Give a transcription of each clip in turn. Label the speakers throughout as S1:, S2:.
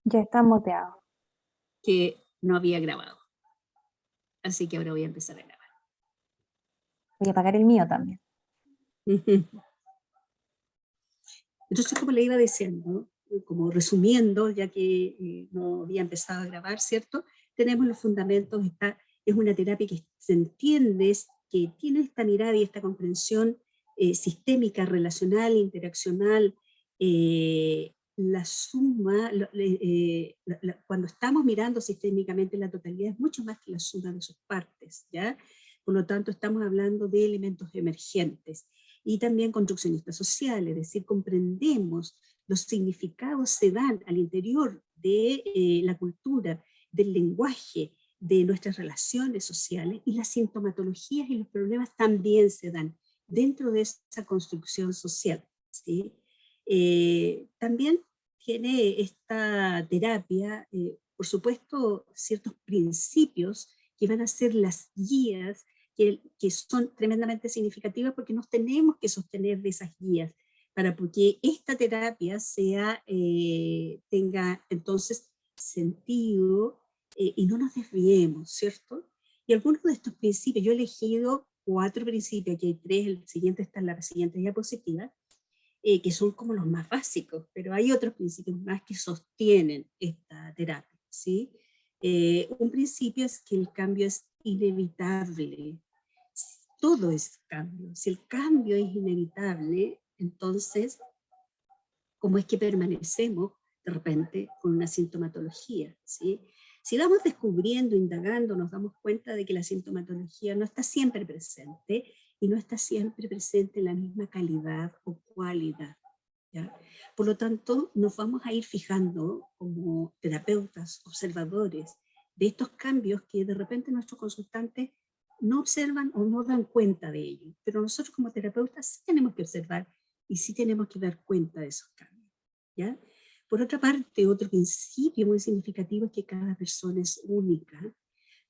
S1: Ya está muteado.
S2: que no había grabado. Así que ahora voy a empezar a grabar.
S1: Voy a apagar el mío también.
S2: Entonces, como le iba diciendo, como resumiendo, ya que no había empezado a grabar, ¿cierto? Tenemos los fundamentos, es una terapia que se entiende, que tiene esta mirada y esta comprensión sistémica, relacional, interaccional, la suma, cuando estamos mirando sistémicamente la totalidad es mucho más que la suma de sus partes, ¿ya? Por lo tanto, estamos hablando de elementos emergentes y también construccionistas sociales, es decir, comprendemos los significados se dan al interior de la cultura, del lenguaje, de nuestras relaciones sociales, y las sintomatologías y los problemas también se dan dentro de esa construcción social, ¿sí? También tiene esta terapia, por supuesto, ciertos principios que van a ser las guías que son tremendamente significativas porque nos tenemos que sostener de esas guías para que esta terapia tenga entonces sentido y no nos desviemos, ¿cierto? Y algunos de estos principios, yo he elegido 4 principios, aquí hay 3, el siguiente está en la siguiente diapositiva, que son como los más básicos, pero hay otros principios más que sostienen esta terapia, ¿sí? Un principio es que el cambio es inevitable. Todo es cambio. Si el cambio es inevitable, entonces, ¿cómo es que permanecemos de repente con una sintomatología? ¿Sí? Si vamos descubriendo, indagando, nos damos cuenta de que la sintomatología no está siempre presente y no está siempre presente en la misma calidad o cualidad, ¿ya? Por lo tanto, nos vamos a ir fijando como terapeutas, observadores de estos cambios que de repente nuestros consultantes no observan o no dan cuenta de ello. Pero nosotros como terapeutas sí tenemos que observar y sí tenemos que dar cuenta de esos cambios, ¿ya? Por otra parte, otro principio muy significativo es que cada persona es única.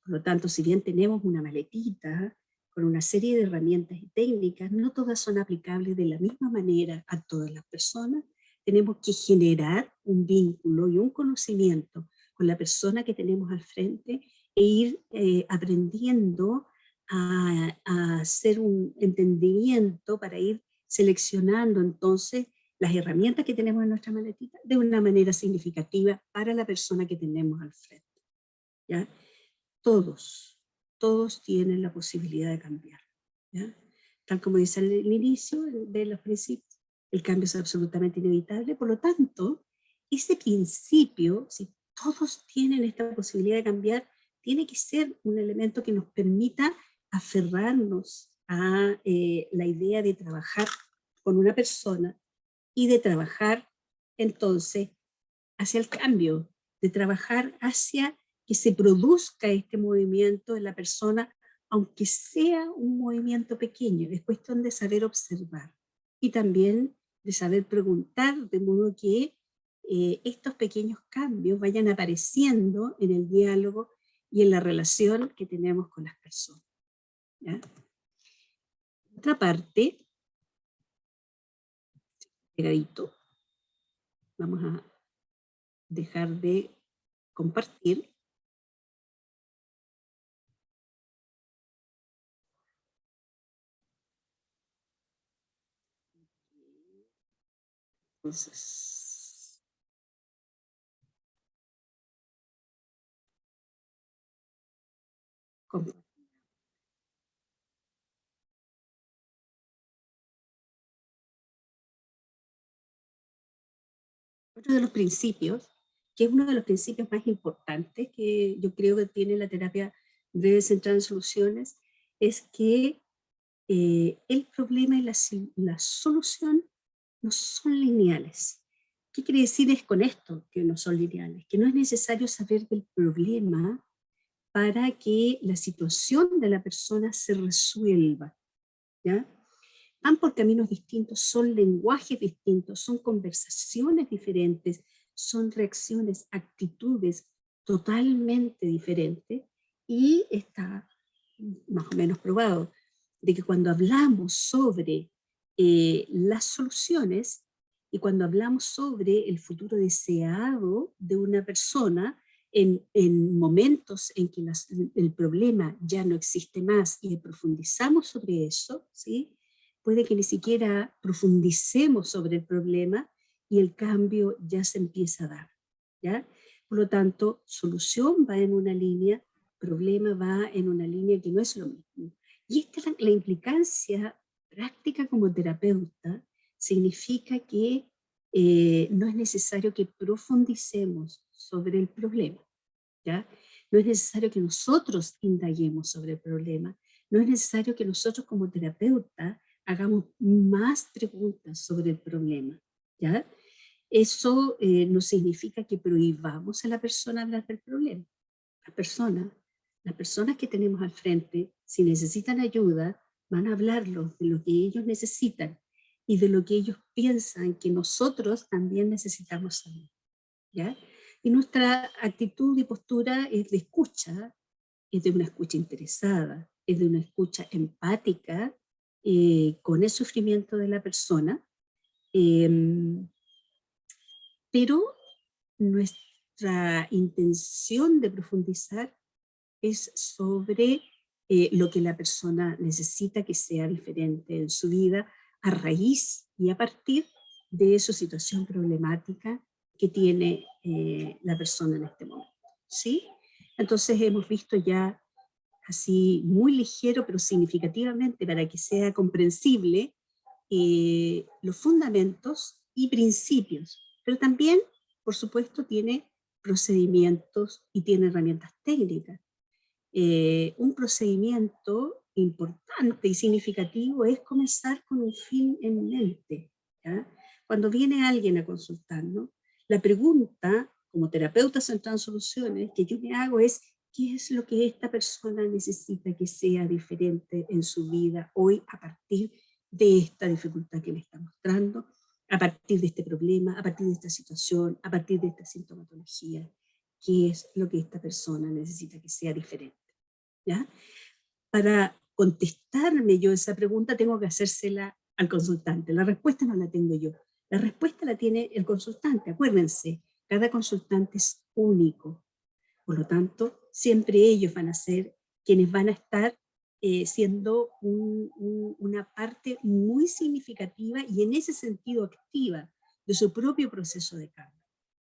S2: Por lo tanto, si bien tenemos una maletita con una serie de herramientas y técnicas, no todas son aplicables de la misma manera a todas las personas. Tenemos que generar un vínculo y un conocimiento con la persona que tenemos al frente e ir aprendiendo a hacer un entendimiento para ir seleccionando entonces las herramientas que tenemos en nuestra maletita de una manera significativa para la persona que tenemos al frente, ¿ya? Todos tienen la posibilidad de cambiar, ¿ya? Tal como dice el inicio de los principios, el cambio es absolutamente inevitable, por lo tanto, ese principio, si todos tienen esta posibilidad de cambiar, tiene que ser un elemento que nos permita aferrarnos a la idea de trabajar con una persona y de trabajar entonces hacia el cambio, de trabajar hacia que se produzca este movimiento en la persona, aunque sea un movimiento pequeño. Es cuestión de saber observar y también de saber preguntar, de modo que estos pequeños cambios vayan apareciendo en el diálogo y en la relación que tenemos con las personas, ¿ya? Otra parte, pegadito, vamos a dejar de compartir. Entonces, otro de los principios, que es uno de los principios más importantes que yo creo que tiene la terapia breve centrada en soluciones, es que el problema y la solución no son lineales. ¿Qué quiere decir es con esto que no son lineales? Que no es necesario saber del problema para que la situación de la persona se resuelva, ¿ya? Van por caminos distintos, son lenguajes distintos, son conversaciones diferentes, son reacciones, actitudes totalmente diferentes, y está más o menos probado de que cuando hablamos sobre las soluciones, Y cuando hablamos sobre el futuro deseado de una persona, en momentos en que el problema ya no existe más y profundizamos sobre eso, ¿sí? Puede que ni siquiera profundicemos sobre el problema y el cambio ya se empieza a dar, ¿ya? Por lo tanto, solución va en una línea, problema va en una línea que no es lo mismo. Y esta es la implicancia práctica como terapeuta, significa que no es necesario que profundicemos sobre el problema, ¿ya? No es necesario que nosotros indaguemos sobre el problema, no es necesario que nosotros como terapeuta hagamos más preguntas sobre el problema, ¿ya? Eso no significa que prohibamos a la persona hablar del problema. Las personas que tenemos al frente, si necesitan ayuda, van a hablarlos de lo que ellos necesitan y de lo que ellos piensan que nosotros también necesitamos saber, ¿ya? Y nuestra actitud y postura es de escucha, es de una escucha interesada, es de una escucha empática con el sufrimiento de la persona, pero nuestra intención de profundizar es sobre lo que la persona necesita que sea diferente en su vida a raíz y a partir de su situación problemática que tiene la persona en este momento, ¿sí? Entonces hemos visto ya así muy ligero pero significativamente para que sea comprensible los fundamentos y principios, pero también, por supuesto, tiene procedimientos y tiene herramientas técnicas. Un procedimiento importante y significativo es comenzar con un fin en mente, ¿ya? Cuando viene alguien a consultarnos, la pregunta, como terapeuta centrado en soluciones, que yo me hago es, ¿qué es lo que esta persona necesita que sea diferente en su vida hoy a partir de esta dificultad que me está mostrando, a partir de este problema, a partir de esta situación, a partir de esta sintomatología? ¿Qué es lo que esta persona necesita que sea diferente? ¿Ya? Para contestarme yo esa pregunta tengo que hacérsela al consultante. La respuesta no la tengo yo. La respuesta la tiene el consultante. Acuérdense, cada consultante es único. Por lo tanto, siempre ellos van a ser quienes van a estar siendo una parte muy significativa y en ese sentido activa de su propio proceso de cambio,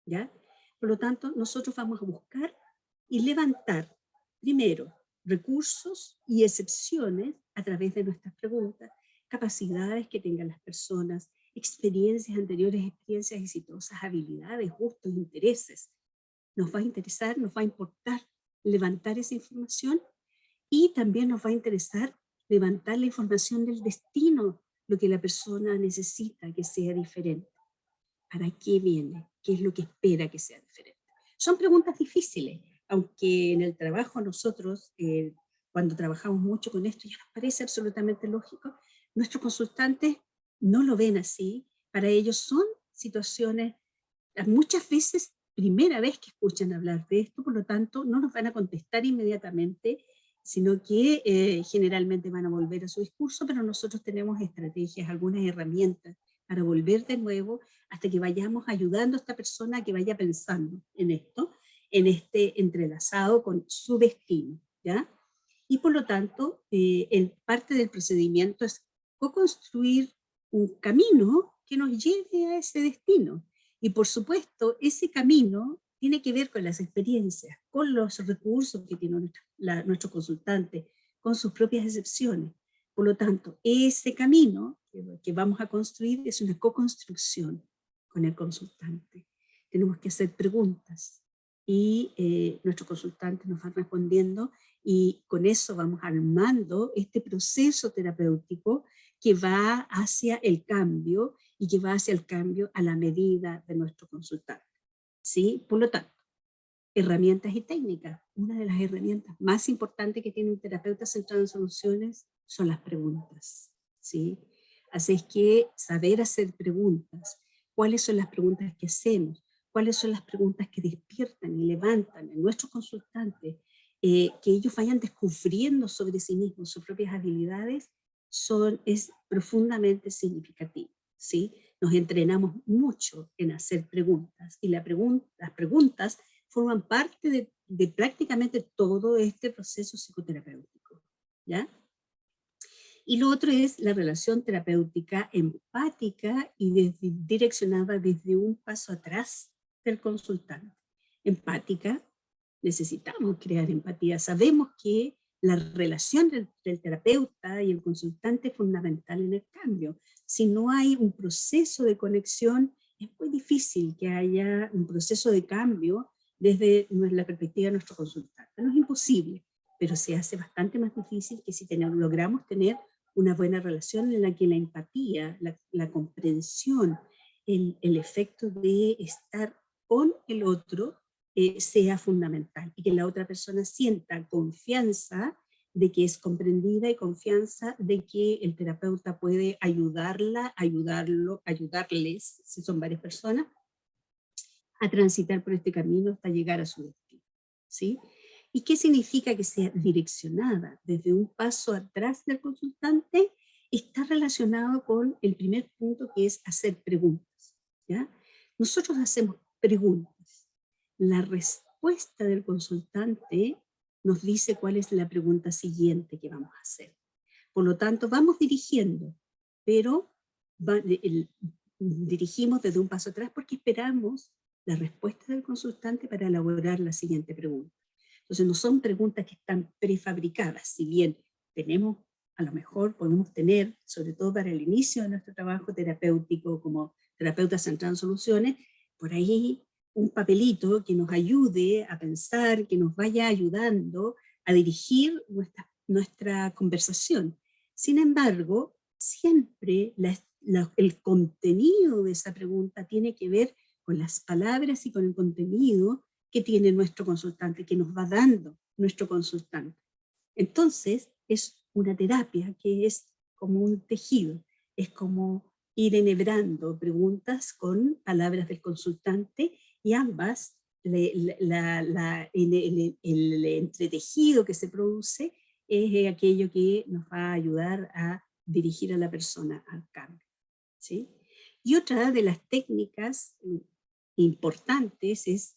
S2: ¿ya? Por lo tanto, nosotros vamos a buscar y levantar, primero, recursos y excepciones a través de nuestras preguntas, capacidades que tengan las personas, experiencias anteriores, experiencias exitosas, habilidades, gustos, intereses. Nos va a interesar, nos va a importar levantar esa información y también nos va a interesar levantar la información del destino, lo que la persona necesita que sea diferente. ¿Para qué viene? ¿Qué es lo que espera que sea diferente? Son preguntas difíciles, aunque en el trabajo nosotros, cuando trabajamos mucho con esto, ya nos parece absolutamente lógico, nuestros consultantes no lo ven así. Para ellos son situaciones, muchas veces, primera vez que escuchan hablar de esto, por lo tanto, no nos van a contestar inmediatamente, sino que generalmente van a volver a su discurso, pero nosotros tenemos estrategias, algunas herramientas para volver de nuevo hasta que vayamos ayudando a esta persona a que vaya pensando en esto, en este entrelazado con su destino, ¿ya? Y por lo tanto, parte del procedimiento es co-construir un camino que nos lleve a ese destino. Y por supuesto, ese camino tiene que ver con las experiencias, con los recursos que tiene nuestro consultante, con sus propias excepciones. Por lo tanto, ese camino que vamos a construir es una co-construcción con el consultante. Tenemos que hacer preguntas y nuestro consultante nos va respondiendo y con eso vamos armando este proceso terapéutico que va hacia el cambio y que va hacia el cambio a la medida de nuestro consultante, ¿sí? Por lo tanto, herramientas y técnicas. Una de las herramientas más importantes que tiene un terapeuta centrado en soluciones son las preguntas, ¿sí? Así es que saber hacer preguntas, cuáles son las preguntas que hacemos, cuáles son las preguntas que despiertan y levantan en nuestros consultantes, que ellos vayan descubriendo sobre sí mismos sus propias habilidades, es profundamente significativo, ¿sí? nos entrenamos mucho en hacer preguntas, y las preguntas forman parte de prácticamente todo este proceso psicoterapéutico, ¿ya? Y lo otro es la relación terapéutica empática y direccionada desde un paso atrás del consultante. Empática, necesitamos crear empatía. Sabemos que la relación del terapeuta y el consultante es fundamental en el cambio. Si no hay un proceso de conexión, es muy difícil que haya un proceso de cambio desde la perspectiva de nuestro consultante. No es imposible, pero se hace bastante más difícil que si logramos tener una buena relación en la que la empatía, la comprensión, el efecto de estar con el otro sea fundamental y que la otra persona sienta confianza de que es comprendida y confianza de que el terapeuta puede ayudarla, ayudarles, si son varias personas, a transitar por este camino hasta llegar a su destino, ¿sí? ¿Y qué significa que sea direccionada desde un paso atrás del consultante? Está relacionado con el primer punto, que es hacer preguntas, ¿ya? Nosotros hacemos preguntas. La respuesta del consultante nos dice cuál es la pregunta siguiente que vamos a hacer. Por lo tanto, vamos dirigiendo, pero dirigimos desde un paso atrás porque esperamos la respuesta del consultante para elaborar la siguiente pregunta. Entonces no son preguntas que están prefabricadas, si bien tenemos, a lo mejor podemos tener, sobre todo para el inicio de nuestro trabajo terapéutico como terapeutas centrados en soluciones, por ahí un papelito que nos ayude a pensar, que nos vaya ayudando a dirigir nuestra conversación. Sin embargo, siempre el contenido de esa pregunta tiene que ver con las palabras y con el contenido que tiene nuestro consultante, que nos va dando nuestro consultante. Entonces, es una terapia que es como un tejido, es como ir enhebrando preguntas con palabras del consultante y ambas, el entretejido que se produce es aquello que nos va a ayudar a dirigir a la persona al cambio, ¿sí? Y otra de las técnicas importantes es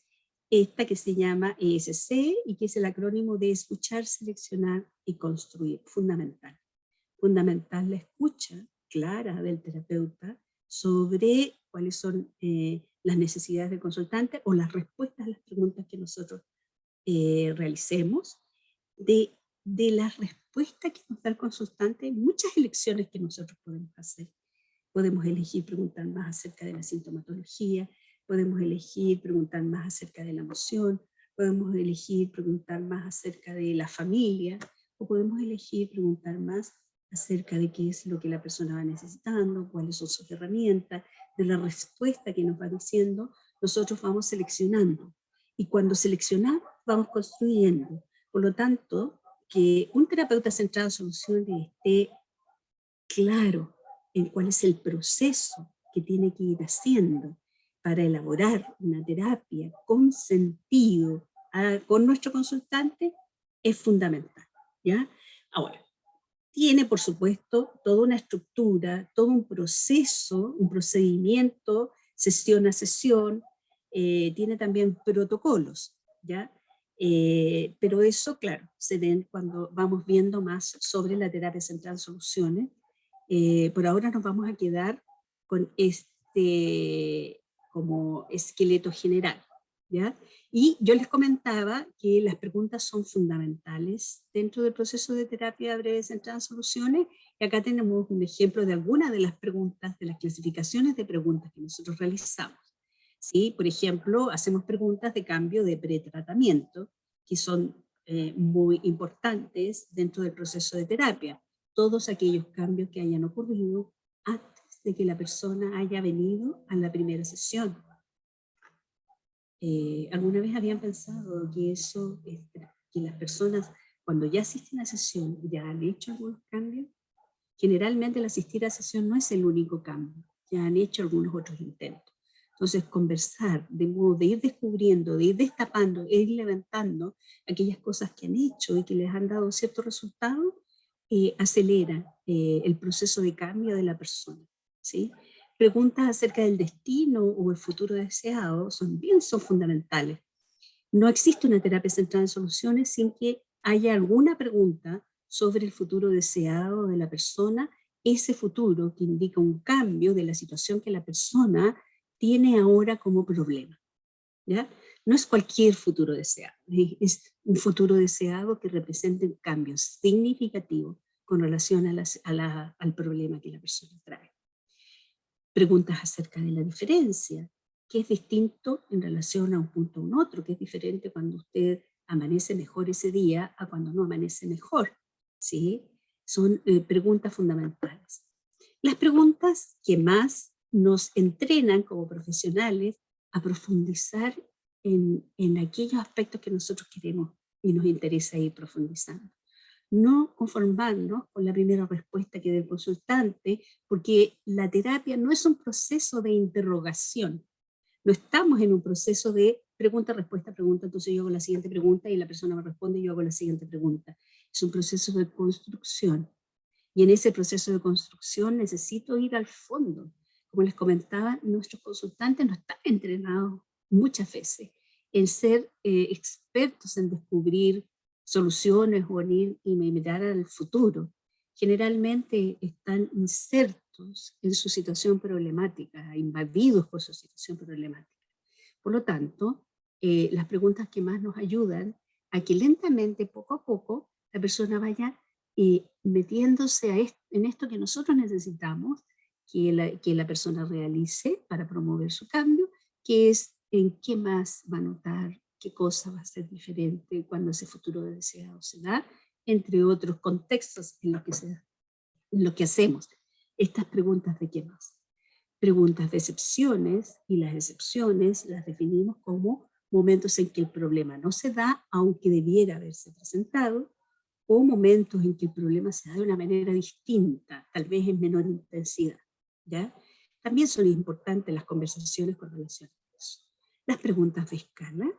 S2: esta que se llama ESC y que es el acrónimo de escuchar, seleccionar y construir. Fundamental. Fundamental la escucha clara del terapeuta sobre cuáles son las necesidades del consultante o las respuestas a las preguntas que nosotros realicemos. De las respuestas que nos da el consultante, hay muchas elecciones que nosotros podemos hacer. Podemos elegir preguntar más acerca de la sintomatología, podemos elegir preguntar más acerca de la emoción, podemos elegir preguntar más acerca de la familia, o podemos elegir preguntar más acerca de qué es lo que la persona va necesitando, cuáles son sus herramientas, de la respuesta que nos va diciendo, nosotros vamos seleccionando. Y cuando seleccionamos, vamos construyendo. Por lo tanto, que un terapeuta centrado en soluciones esté claro en cuál es el proceso que tiene que ir haciendo para elaborar una terapia con sentido con nuestro consultante es fundamental, ¿ya? Ahora, tiene por supuesto toda una estructura, todo un proceso, un procedimiento, sesión a sesión, tiene también protocolos, ¿ya? Pero eso, claro, se ven cuando vamos viendo más sobre la terapia central en soluciones. Por ahora nos vamos a quedar con este como esqueleto general, ¿ya? Y yo les comentaba que las preguntas son fundamentales dentro del proceso de terapia breve centrada en soluciones, y acá tenemos un ejemplo de algunas de las preguntas, de las clasificaciones de preguntas que nosotros realizamos. ¿Sí? Por ejemplo, hacemos preguntas de cambio de pretratamiento, que son muy importantes dentro del proceso de terapia. Todos aquellos cambios que hayan ocurrido antes de que la persona haya venido a la primera sesión. ¿Alguna vez habían pensado que eso, que las personas cuando ya asisten a la sesión ya han hecho algunos cambios? Generalmente el asistir a la sesión no es el único cambio, ya han hecho algunos otros intentos. Entonces conversar de modo de ir descubriendo, de ir destapando, de ir levantando aquellas cosas que han hecho y que les han dado cierto resultado, acelera el proceso de cambio de la persona, ¿sí? preguntas acerca del destino o el futuro deseado son fundamentales. No existe una terapia centrada en soluciones sin que haya alguna pregunta sobre el futuro deseado de la persona, ese futuro que indica un cambio de la situación que la persona tiene ahora como problema, ¿ya? No es cualquier futuro deseado, es un futuro deseado que represente un cambio significativo con relación al problema que la persona trae. Preguntas acerca de la diferencia, qué es distinto en relación a un punto a un otro, qué es diferente cuando usted amanece mejor ese día a cuando no amanece mejor, ¿sí? Son preguntas fundamentales. Las preguntas que más nos entrenan como profesionales a profundizar en aquellos aspectos que nosotros queremos y nos interesa ir profundizando. No conformarnos con la primera respuesta que dé el consultante, porque la terapia no es un proceso de interrogación. No estamos en un proceso de pregunta, respuesta, pregunta, entonces yo hago la siguiente pregunta y la persona me responde y yo hago la siguiente pregunta. Es un proceso de construcción. Y en ese proceso de construcción necesito ir al fondo. Como les comentaba, nuestros consultantes no están entrenados muchas veces en ser expertos en descubrir soluciones o en ir y mirar al futuro. Generalmente están insertos en su situación problemática, invadidos por su situación problemática. Por lo tanto, las preguntas que más nos ayudan a que lentamente, poco a poco, la persona vaya metiéndose en esto que nosotros necesitamos que la persona realice para promover su cambio, que es en qué más va a notar, qué cosa va a ser diferente cuando ese futuro deseado se da, entre otros contextos en lo que hacemos. Estas preguntas de qué más. Preguntas de excepciones, y las excepciones las definimos como momentos en que el problema no se da, aunque debiera haberse presentado, o momentos en que el problema se da de una manera distinta, tal vez en menor intensidad, ¿ya? También son importantes las conversaciones con relación a eso. Las preguntas de escala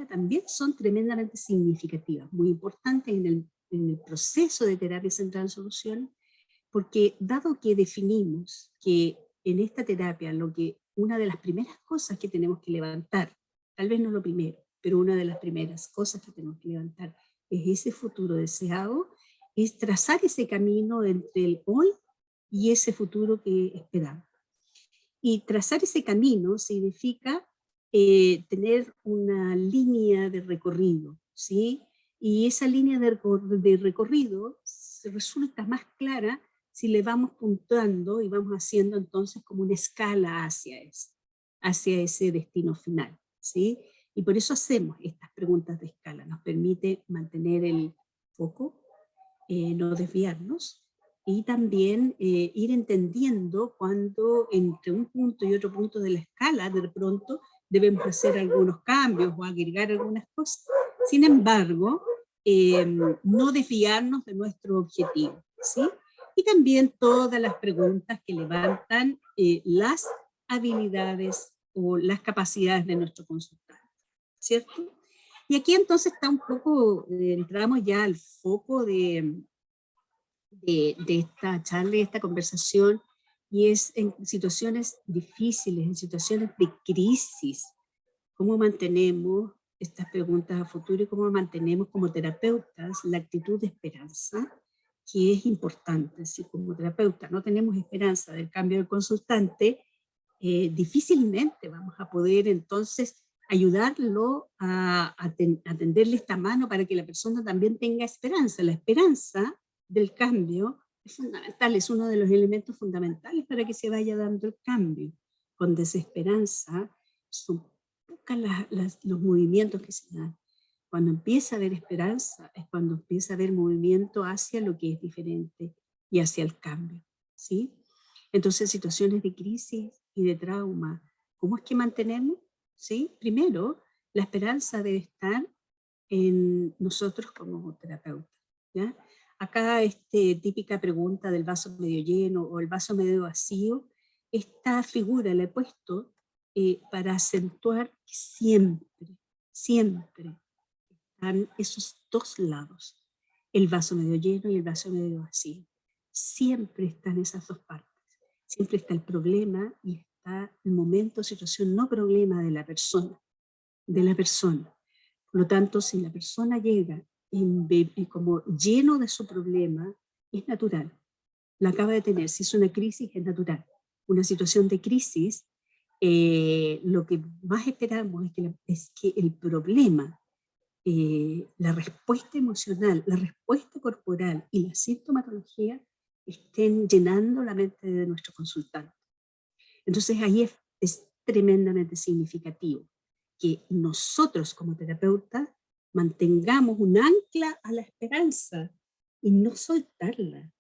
S2: también son tremendamente significativas, muy importantes en el proceso de terapia centrada en soluciones, porque dado que definimos que en esta terapia una de las primeras cosas que tenemos que levantar, tal vez no lo primero, pero una de las primeras cosas que tenemos que levantar es ese futuro deseado, es trazar ese camino entre el hoy y ese futuro que esperamos. Y trazar ese camino significa tener una línea de recorrido, ¿sí? Y esa línea de recorrido se resulta más clara si le vamos puntando y vamos haciendo entonces como una escala hacia ese destino final, ¿sí? Y por eso hacemos estas preguntas de escala, nos permite mantener el foco, no desviarnos, y también ir entendiendo cuando entre un punto y otro punto de la escala de pronto debemos hacer algunos cambios o agregar algunas cosas. Sin embargo, no desviarnos de nuestro objetivo, ¿sí? Y también todas las preguntas que levantan las habilidades o las capacidades de nuestro consultante, ¿cierto? Y aquí entonces está un poco, entramos ya al foco de esta charla y esta conversación, y es en situaciones difíciles, en situaciones de crisis, cómo mantenemos estas preguntas a futuro y cómo mantenemos como terapeutas la actitud de esperanza, que es importante. Si como terapeuta no tenemos esperanza del cambio del consultante, difícilmente vamos a poder entonces ayudarlo a tenderle esta mano para que la persona también tenga esperanza. La esperanza del cambio es fundamental, es uno de los elementos fundamentales para que se vaya dando el cambio. Con desesperanza son pocos los movimientos que se dan. Cuando empieza a haber esperanza es cuando empieza a haber movimiento hacia lo que es diferente y hacia el cambio, ¿sí? Entonces, situaciones de crisis y de trauma, ¿cómo es que mantenemos? ¿Sí? Primero, la esperanza debe estar en nosotros como terapeutas, ¿ya? Acá, típica pregunta del vaso medio lleno o el vaso medio vacío, esta figura la he puesto para acentuar que siempre, siempre están esos dos lados, el vaso medio lleno y el vaso medio vacío. Siempre están esas dos partes. Siempre está el problema y está el momento, situación, no problema de la persona, de la persona. Por lo tanto, si la persona llega como lleno de su problema, es natural. La acaba de tener, si es una crisis, es natural. Una situación de crisis, lo que más esperamos es que el problema, la respuesta emocional, la respuesta corporal y la sintomatología estén llenando la mente de nuestro consultante. Entonces ahí es tremendamente significativo que nosotros como terapeutas mantengamos un ancla a la esperanza y no soltarla,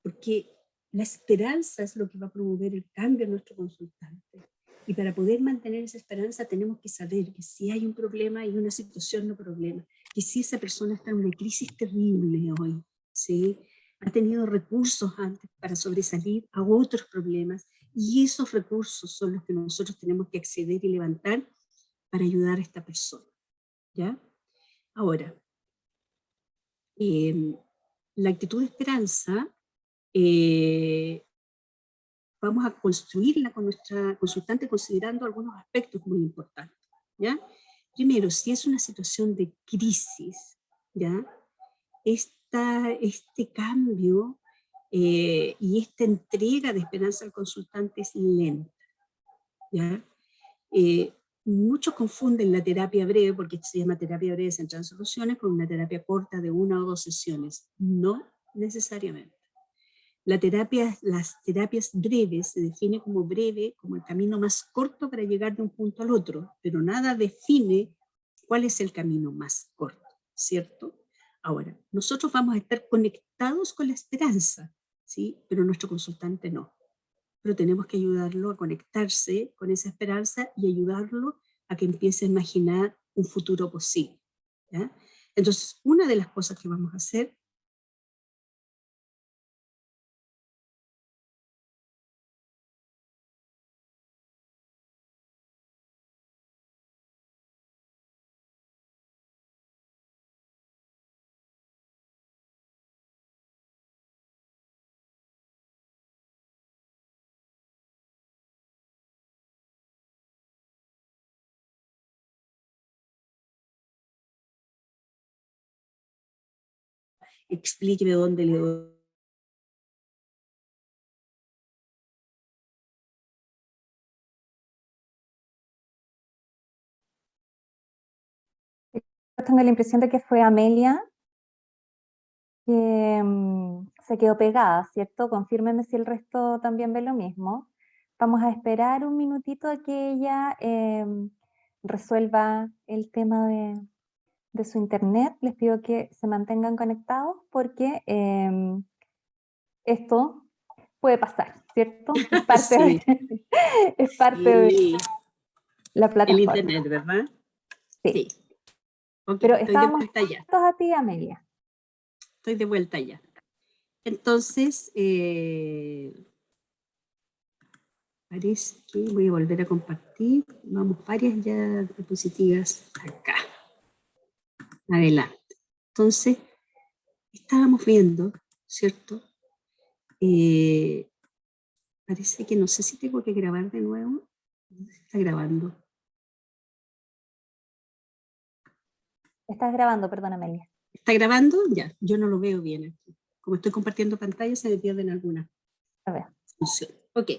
S2: porque la esperanza es lo que va a promover el cambio en nuestro consultante. Y para poder mantener esa esperanza tenemos que saber que si hay un problema y una situación no problema, que si esa persona está en una crisis terrible hoy, ¿sí? Ha tenido recursos antes para sobresalir a otros problemas y esos recursos son los que nosotros tenemos que acceder y levantar para ayudar a esta persona, ¿ya? Ahora, la actitud de esperanza vamos a construirla con nuestra consultante considerando algunos aspectos muy importantes, ¿ya? Primero, si es una situación de crisis, ¿ya? Este cambio y esta entrega de esperanza al consultante es lenta, ¿ya? Muchos confunden la terapia breve, porque se llama terapia breve centrada en soluciones, con una terapia corta de 1 o 2 sesiones. No necesariamente. Las terapias breves se define como breve, como el camino más corto para llegar de un punto al otro, pero nada define cuál es el camino más corto, ¿cierto? Ahora, nosotros vamos a estar conectados con la esperanza, ¿sí? Pero nuestro consultante no. Pero tenemos que ayudarlo a conectarse con esa esperanza y ayudarlo a que empiece a imaginar un futuro posible, ¿ya? Entonces, una de las cosas que vamos a hacer explíqueme dónde le doy.
S1: Tengo la impresión de que fue Amelia que se quedó pegada, ¿cierto? Confírmenme si el resto también ve lo mismo. Vamos a esperar un minutito a que ella resuelva el tema de su internet. Les pido que se mantengan conectados porque esto puede pasar, ¿cierto? Es parte
S2: Sí,
S1: es parte de
S2: sí.
S1: la
S2: El
S1: plataforma.
S2: internet, ¿verdad?
S1: Sí,
S2: Sí. Ok,
S1: pero
S2: estoy de
S1: estábamos
S2: vuelta ya.
S1: atentos a ti, Amelia.
S2: Estoy de vuelta ya. Entonces, parece que voy a volver a compartir. Vamos, varias ya diapositivas acá. Adelante. Entonces, estábamos viendo, ¿cierto? Parece que no sé si tengo que grabar de nuevo. Está grabando.
S1: Estás grabando, perdón, Amelia.
S2: ¿Está grabando? Ya, yo no lo veo bien aquí. Como estoy compartiendo pantalla, se me pierden algunas
S1: A ver.
S2: funciones. Ok,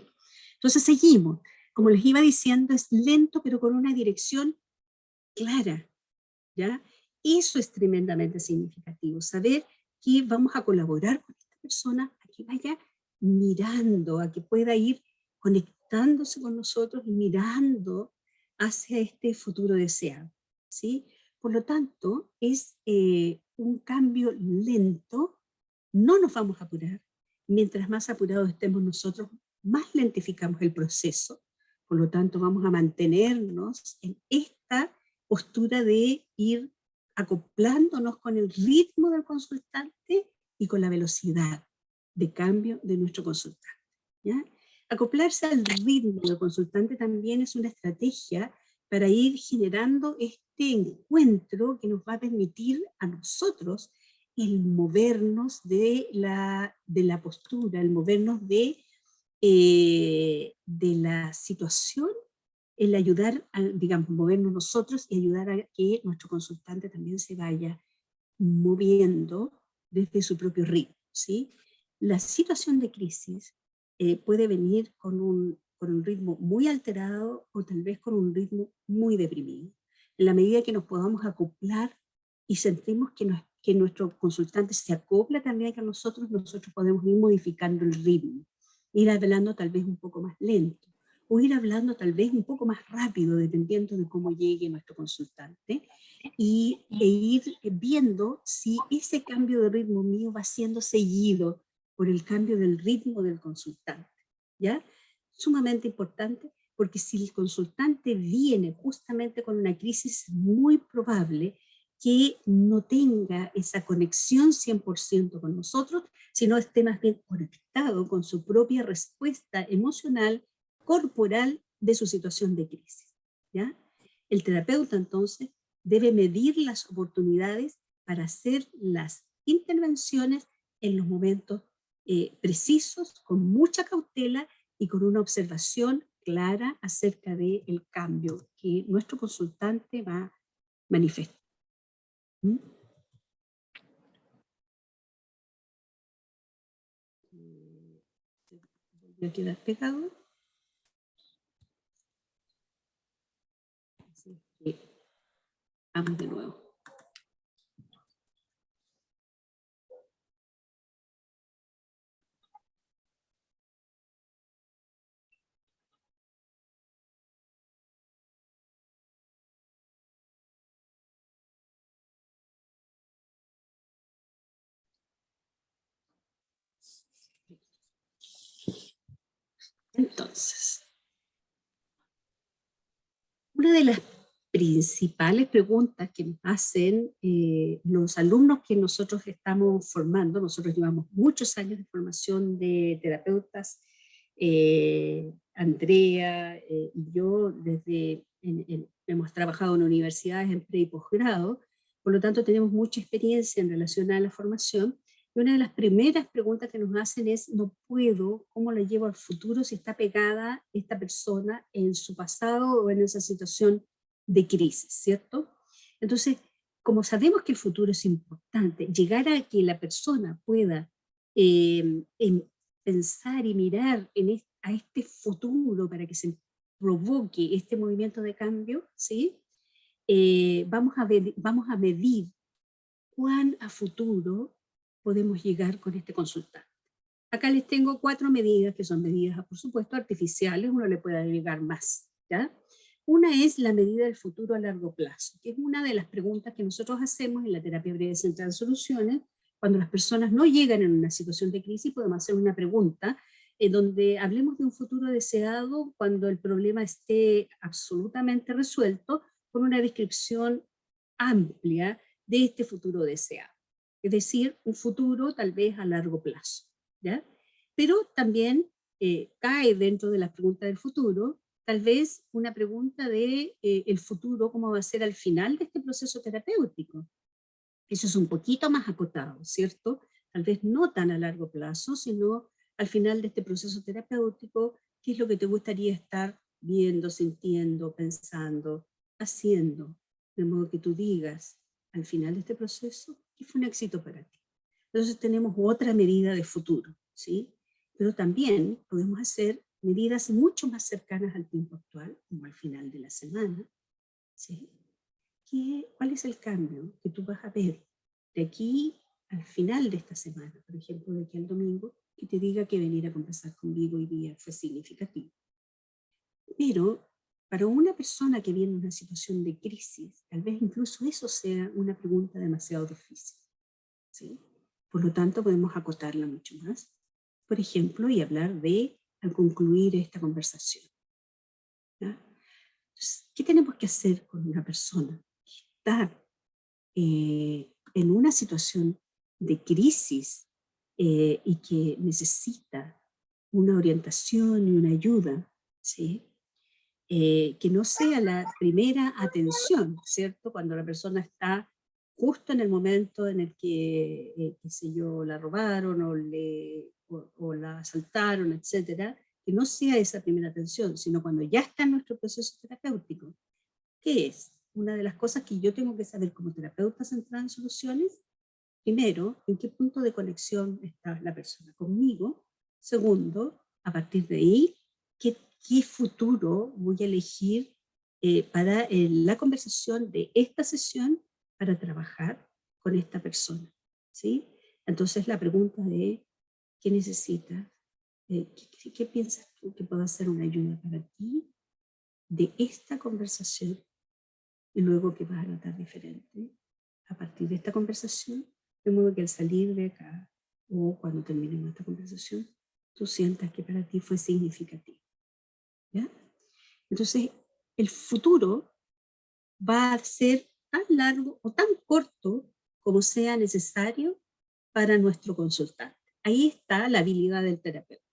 S2: entonces seguimos. Como les iba diciendo, es lento, pero con una dirección clara, ¿ya? Eso es tremendamente significativo, saber que vamos a colaborar con esta persona a que vaya mirando, a que pueda ir conectándose con nosotros y mirando hacia este futuro deseado, ¿sí? Por lo tanto, es un cambio lento, no nos vamos a apurar. Mientras más apurados estemos nosotros, más lentificamos el proceso. Por lo tanto, vamos a mantenernos en esta postura de ir acoplándonos con el ritmo del consultante y con la velocidad de cambio de nuestro consultante, ¿ya? Acoplarse al ritmo del consultante también es una estrategia para ir generando este encuentro que nos va a permitir a nosotros el movernos de la postura, el movernos de de la situación, el ayudar, digamos, movernos nosotros y ayudar a que nuestro consultante también se vaya moviendo desde su propio ritmo, ¿sí? La situación de crisis puede venir con un ritmo muy alterado o tal vez con un ritmo muy deprimido. En la medida que nos podamos acoplar y sentimos que nuestro consultante se acopla también a nosotros, nosotros podemos ir modificando el ritmo, ir hablando tal vez un poco más lento, o ir hablando tal vez un poco más rápido, dependiendo de cómo llegue nuestro consultante, e ir viendo si ese cambio de ritmo mío va siendo seguido por el cambio del ritmo del consultante, ¿ya? Sumamente importante, porque si el consultante viene justamente con una crisis, es muy probable que no tenga esa conexión 100% con nosotros, sino esté más bien conectado con su propia respuesta emocional, corporal de su situación de crisis, ¿ya? El terapeuta entonces debe medir las oportunidades para hacer las intervenciones en los momentos precisos, con mucha cautela y con una observación clara acerca del cambio que nuestro consultante va a manifestar. ¿Mm? Voy a quedar pegado. Así que vamos de nuevo. Entonces, una de las principales preguntas que nos hacen los alumnos que nosotros estamos formando, nosotros llevamos muchos años de formación de terapeutas, Andrea y yo hemos trabajado en universidades en pre y posgrado, por lo tanto tenemos mucha experiencia en relación a la formación. Y una de las primeras preguntas que nos hacen es, no puedo, ¿cómo la llevo al futuro si está pegada esta persona en su pasado o en esa situación de crisis, ¿cierto? Entonces, como sabemos que el futuro es importante, llegar a que la persona pueda pensar y mirar a este futuro para que se provoque este movimiento de cambio, ¿sí? Vamos a medir cuán a futuro podemos llegar con este consultante. Acá les tengo 4 medidas, que son medidas, por supuesto, artificiales, uno le puede agregar más, ¿ya? Una es la medida del futuro a largo plazo, que es una de las preguntas que nosotros hacemos en la terapia breve centrada en soluciones. Cuando las personas no llegan en una situación de crisis, podemos hacer una pregunta donde hablemos de un futuro deseado cuando el problema esté absolutamente resuelto, con una descripción amplia de este futuro deseado. Es decir, un futuro tal vez a largo plazo, ¿ya? Pero también cae dentro de las preguntas del futuro, tal vez una pregunta de el futuro, cómo va a ser al final de este proceso terapéutico. Eso es un poquito más acotado, ¿cierto? Tal vez no tan a largo plazo, sino al final de este proceso terapéutico, ¿qué es lo que te gustaría estar viendo, sintiendo, pensando, haciendo? De modo que tú digas, al final de este proceso, ¿qué fue un éxito para ti? Entonces tenemos otra medida de futuro, ¿sí? Pero también podemos hacer medidas mucho más cercanas al tiempo actual, como al final de la semana, ¿sí? ¿Cuál es el cambio que tú vas a ver de aquí al final de esta semana? Por ejemplo, de aquí al domingo, que te diga que venir a conversar conmigo hoy día fue significativo. Pero para una persona que viene en una situación de crisis, tal vez incluso eso sea una pregunta demasiado difícil, ¿sí? Por lo tanto, podemos acotarla mucho más. Por ejemplo, y hablar de, al concluir esta conversación, ¿ya? Entonces, ¿qué tenemos que hacer con una persona que está en una situación de crisis y que necesita una orientación y una ayuda, ¿sí? Que no sea la primera atención, ¿cierto? Cuando la persona está justo en el momento en el que, qué sé yo, la robaron o la asaltaron, etcétera, que no sea esa primera atención, sino cuando ya está en nuestro proceso terapéutico. ¿Qué es? Una de las cosas que yo tengo que saber como terapeuta centrada en soluciones, primero, en qué punto de conexión está la persona conmigo. Segundo, a partir de ahí, qué futuro voy a elegir para la conversación de esta sesión para trabajar con esta persona, ¿sí? Entonces la pregunta de ¿qué necesitas? ¿Qué piensas tú que pueda ser una ayuda para ti de esta conversación? Y luego que vas a notar diferente a partir de esta conversación, de modo que al salir de acá o cuando terminemos esta conversación, tú sientas que para ti fue significativo, ¿ya? Entonces, el futuro va a ser tan largo o tan corto como sea necesario para nuestro consultante. Ahí está la habilidad del terapeuta,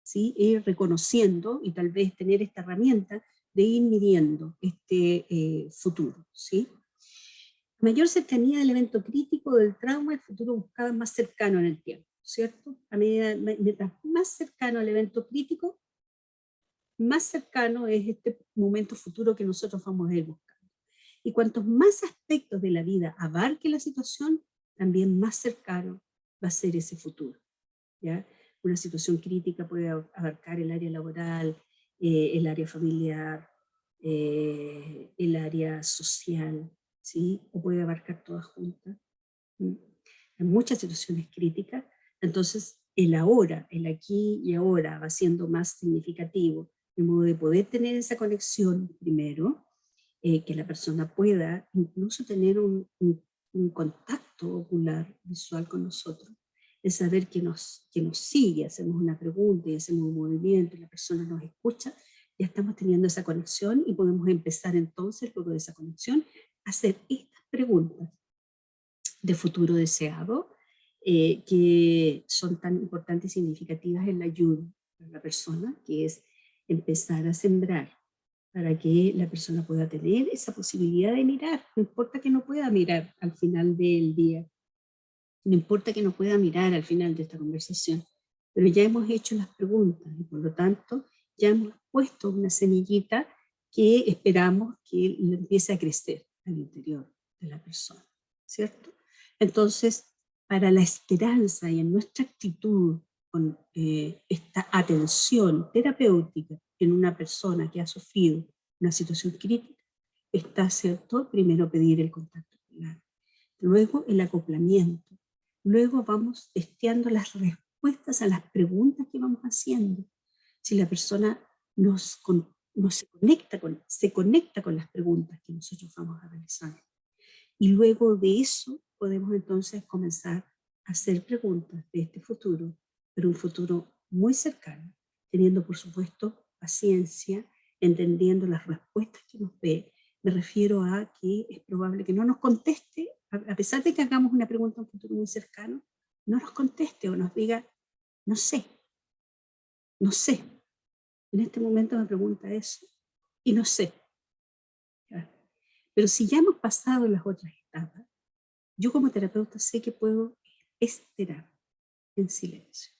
S2: ¿sí? Ir reconociendo y tal vez tener esta herramienta de ir midiendo este futuro, ¿sí? Mayor cercanía del evento crítico del trauma, el futuro buscado es más cercano en el tiempo, ¿cierto? A medida, mientras más cercano al evento crítico, más cercano es este momento futuro que nosotros vamos a ir buscando. Y cuantos más aspectos de la vida abarque la situación, también más cercano va a ser ese futuro, ¿ya? Una situación crítica puede abarcar el área laboral, el área familiar, el área social, ¿sí? O puede abarcar todas juntas. En muchas situaciones críticas, entonces el ahora, el aquí y ahora va siendo más significativo, de modo de poder tener esa conexión primero, que la persona pueda incluso tener un contacto ocular visual con nosotros, de saber que nos sigue, hacemos una pregunta y hacemos un movimiento y la persona nos escucha, ya estamos teniendo esa conexión y podemos empezar entonces, luego de esa conexión, a hacer estas preguntas de futuro deseado, que son tan importantes y significativas en la ayuda a la persona, que es empezar a sembrar para que la persona pueda tener esa posibilidad de mirar. No importa que no pueda mirar al final del día, no importa que no pueda mirar al final de esta conversación, pero ya hemos hecho las preguntas y por lo tanto ya hemos puesto una semillita que esperamos que empiece a crecer al interior de la persona, ¿cierto? Entonces, para la esperanza y en nuestra actitud con esta atención terapéutica en una persona que ha sufrido una situación crítica, está, ¿cierto? Primero pedir el contacto ocular, luego el acoplamiento, luego vamos testeando las respuestas a las preguntas que vamos haciendo. Si la persona se conecta con las preguntas que nosotros vamos a realizar. Y luego de eso podemos entonces comenzar a hacer preguntas de este futuro, pero un futuro muy cercano, teniendo por supuesto paciencia, entendiendo las respuestas que nos dé. Me refiero a que es probable que no nos conteste, a pesar de que hagamos una pregunta a un futuro muy cercano, no nos conteste o nos diga, no sé, no sé. En este momento me pregunta eso y no sé. ¿Ya? Pero si ya hemos pasado las otras etapas, yo como terapeuta sé que puedo esperar en silencio.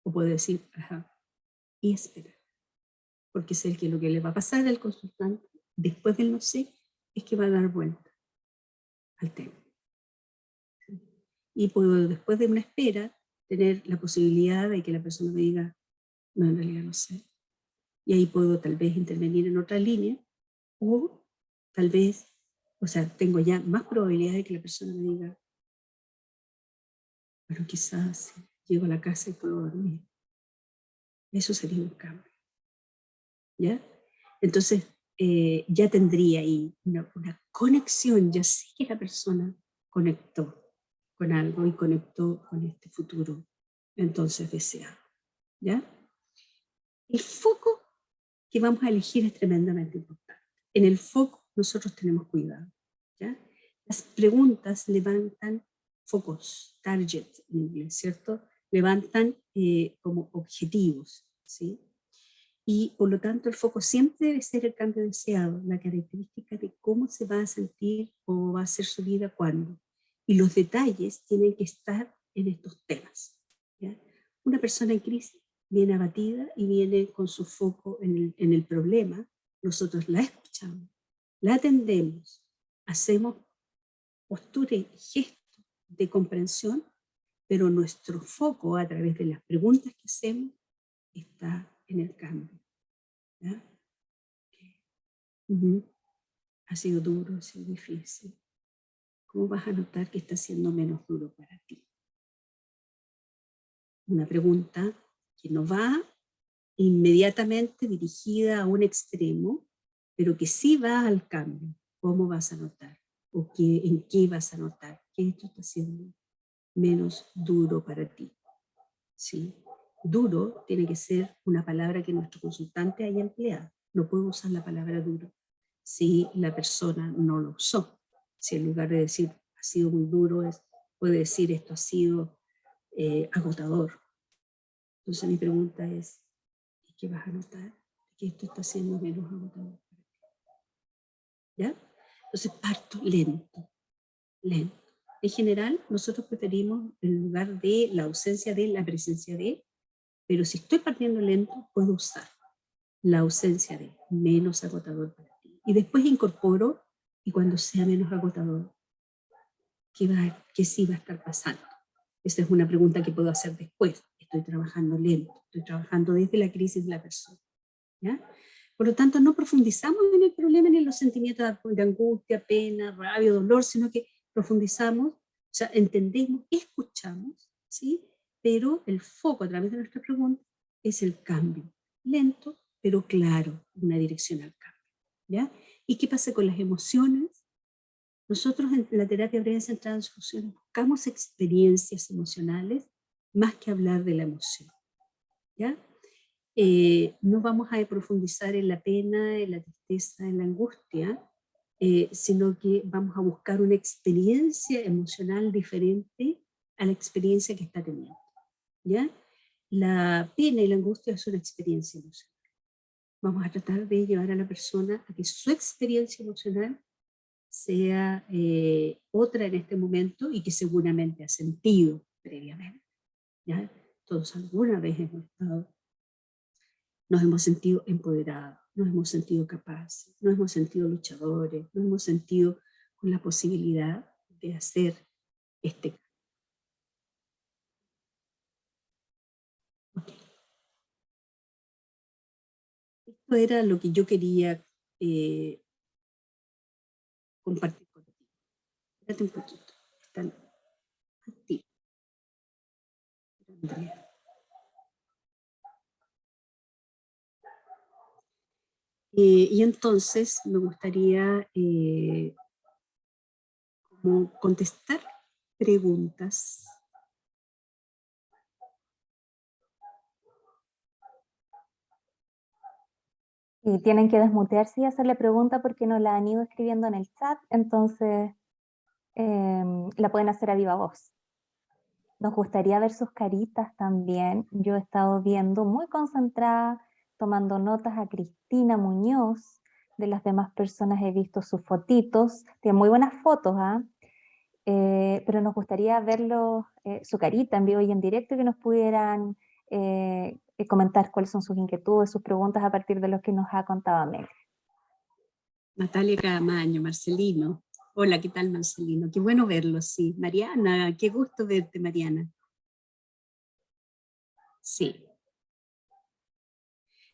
S2: O puedo decir, ajá, y esperar. Porque sé que lo que le va a pasar al consultante después del no sé es que va a dar vuelta al tema. Y puedo, después de una espera, tener la posibilidad de que la persona me diga, no, en realidad no sé. Y ahí puedo tal vez intervenir en otra línea, o tal vez, o sea, tengo ya más probabilidad de que la persona me diga, bueno, quizás llego a la casa y puedo dormir. Eso sería un cambio, ¿ya? Entonces, ya tendría ahí una conexión, ya sé que la persona conectó con algo y conectó con este futuro, entonces deseado, ¿ya? El foco que vamos a elegir es tremendamente importante. En el foco nosotros tenemos cuidado, ¿ya? Las preguntas levantan focos, targets en inglés, ¿cierto? Levantan como objetivos, ¿sí? Y por lo tanto el foco siempre debe ser el cambio deseado, la característica de cómo se va a sentir o va a ser su vida cuando. Y los detalles tienen que estar en estos temas, ¿ya? Una persona en crisis viene abatida y viene con su foco en el problema, nosotros la escuchamos, la atendemos, hacemos postura y gestos de comprensión, pero nuestro foco a través de las preguntas que hacemos está en el cambio. ¿Ya? Ha sido duro, ha sido difícil. ¿Cómo vas a notar que está siendo menos duro para ti? Una pregunta que no va inmediatamente dirigida a un extremo, pero que sí va al cambio. ¿Cómo vas a notar? ¿O en qué vas a notar que esto está siendo menos duro para ti? ¿Sí? Duro tiene que ser una palabra que nuestro consultante haya empleado. No puedo usar la palabra duro si la persona no lo usó. Si en lugar de decir ha sido muy duro, puede decir esto ha sido agotador. Entonces mi pregunta es, ¿qué vas a notar? Que esto está siendo menos agotador. ¿Ya? Entonces parto lento, lento. En general, nosotros preferimos en lugar de la ausencia de, la presencia de, pero si estoy partiendo lento, puedo usar la ausencia de, menos agotador para ti. Y después incorporo, y cuando sea menos agotador, ¿qué sí va a estar pasando? Esa es una pregunta que puedo hacer después. Estoy trabajando lento, estoy trabajando desde la crisis de la persona. ¿Ya? Por lo tanto, no profundizamos en el problema ni en los sentimientos de angustia, pena, rabia, dolor, sino que profundizamos, o sea, entendemos, escuchamos, ¿sí? Pero el foco a través de nuestra pregunta es el cambio, lento, pero claro, una dirección al cambio. ¿Ya? ¿Y qué pasa con las emociones? Nosotros en la terapia breve centrada en soluciones buscamos experiencias emocionales más que hablar de la emoción. ¿Ya? No vamos a profundizar en la pena, en la tristeza, en la angustia, sino que vamos a buscar una experiencia emocional diferente a la experiencia que está teniendo. ¿Ya? La pena y la angustia es una experiencia emocional. Vamos a tratar de llevar a la persona a que su experiencia emocional sea otra en este momento y que seguramente ha sentido previamente. ¿Ya? Todos alguna vez hemos estado, nos hemos sentido empoderados, nos hemos sentido capaces, nos hemos sentido luchadores, nos hemos sentido con la posibilidad de hacer este cambio. Okay. Esto era lo que yo quería compartir contigo. Espérate un poquito. Están activos. Andrea. Y entonces me gustaría como contestar preguntas.
S1: Y tienen que desmutearse y hacerle pregunta porque nos la han ido escribiendo en el chat, entonces la pueden hacer a viva voz. Nos gustaría ver sus caritas también. Yo he estado viendo muy concentrada, tomando notas a Cristina Muñoz. De las demás personas he visto sus fotitos. Tiene muy buenas fotos, ¿ah? Pero nos gustaría verlo, su carita en vivo y en directo, y que nos pudieran comentar cuáles son sus inquietudes, sus preguntas a partir de lo que nos ha contado Amelia.
S2: Natalia Camaño, Marcelino. Hola, ¿qué tal, Marcelino? Qué bueno verlo, sí. Mariana, qué gusto verte, Mariana. Sí.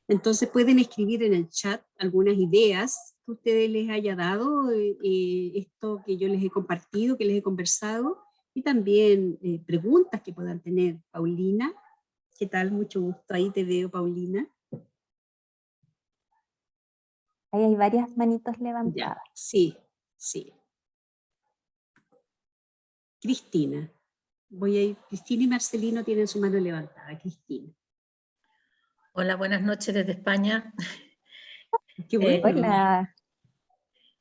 S2: Entonces pueden escribir en el chat algunas ideas que ustedes les haya dado, esto que yo les he compartido, que les he conversado, y también preguntas que puedan tener. Paulina, ¿qué tal? Mucho gusto. Ahí te veo, Paulina.
S1: Ahí hay varias manitos levantadas.
S2: Ya, sí, sí. Cristina. Voy a ir. Cristina y Marcelino tienen su mano levantada. Cristina.
S3: Hola, buenas noches desde España.
S2: Qué bueno.
S1: Hola.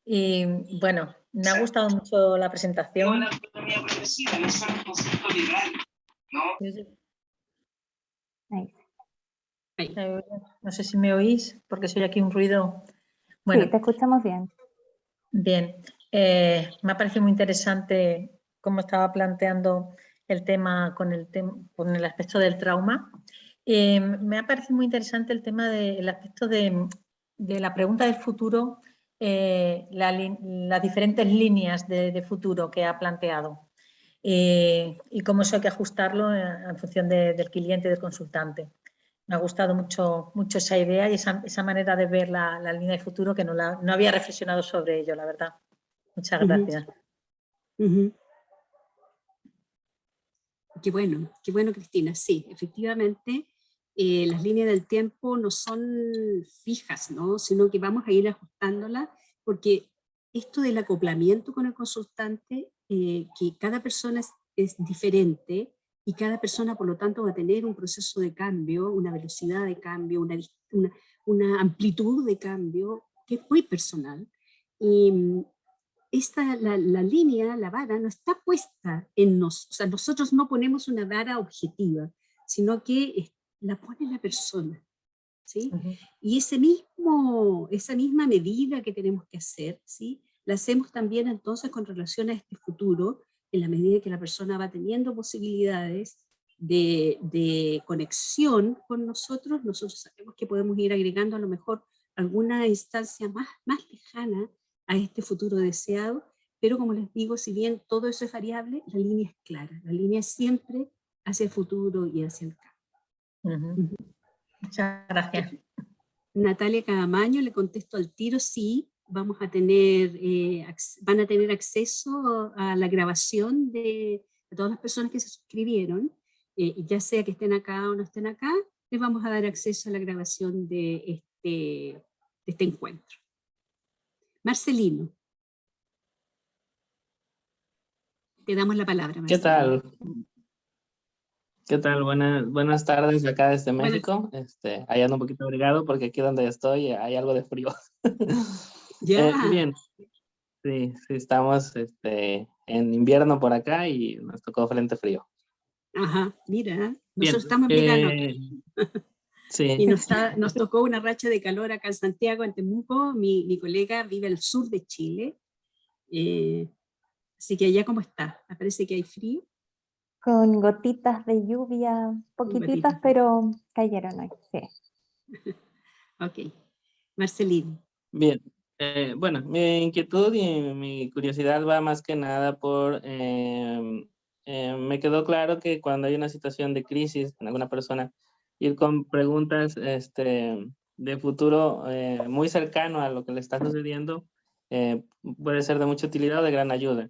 S3: Y bueno, me ha gustado mucho la presentación. No sé si me oís, porque soy aquí un ruido. Bueno,
S1: sí, te escuchamos bien.
S3: Bien, me ha parecido muy interesante cómo estaba planteando el tema con el aspecto del trauma. Me ha parecido muy interesante el tema del aspecto de la pregunta del futuro, las diferentes líneas de futuro que ha planteado y cómo eso hay que ajustarlo en función del cliente y del consultante. Me ha gustado mucho esa idea y esa manera de ver la línea de futuro que no había reflexionado sobre ello, la verdad. Muchas gracias.
S2: Qué bueno, Cristina. Sí, efectivamente, las líneas del tiempo no son fijas, ¿no? Sino que vamos a ir ajustándolas, porque esto del acoplamiento con el consultante, que cada persona es diferente y cada persona, por lo tanto, va a tener un proceso de cambio, una velocidad de cambio, una amplitud de cambio que es muy personal. Y la línea, la vara, no está puesta en nosotros. O sea, nosotros no ponemos una vara objetiva, sino que la pone la persona. ¿Sí? Y esa misma medida que tenemos que hacer, ¿sí? La hacemos también entonces con relación a este futuro, en la medida que la persona va teniendo posibilidades de conexión con nosotros. Nosotros sabemos que podemos ir agregando a lo mejor alguna instancia más lejana a este futuro deseado, pero como les digo, si bien todo eso es variable, la línea es clara, la línea es siempre hacia el futuro y hacia el cambio.
S3: Muchas gracias.
S2: Natalia Cadamaño, le contesto al tiro, sí, van a tener acceso a la grabación de todas las personas que se suscribieron, ya sea que estén acá o no estén acá, les vamos a dar acceso a la grabación de este encuentro. Marcelino, te damos la palabra, Marcelino.
S4: ¿Qué tal? ¿Qué tal? Buenas tardes acá desde México. Allá ando un poquito abrigado porque aquí donde estoy hay algo de frío.
S2: Ya.
S4: Bien, sí, estamos en invierno por acá y nos tocó frente frío.
S2: Ajá, mira,
S4: Bien,
S2: nosotros estamos en verano.
S4: Sí.
S2: Y nos tocó una racha de calor acá en Santiago, en Temuco. Mi colega vive al sur de Chile. Así que allá, ¿cómo está? ¿Me parece que hay frío?
S1: Con gotitas de lluvia, poquititas, pero cayeron hoy, sí.
S2: Ok. Marcelino.
S4: Bien, bueno, mi inquietud y mi curiosidad va más que nada por... me quedó claro que cuando hay una situación de crisis en alguna persona, ir con preguntas de futuro muy cercano a lo que le está sucediendo puede ser de mucha utilidad o de gran ayuda.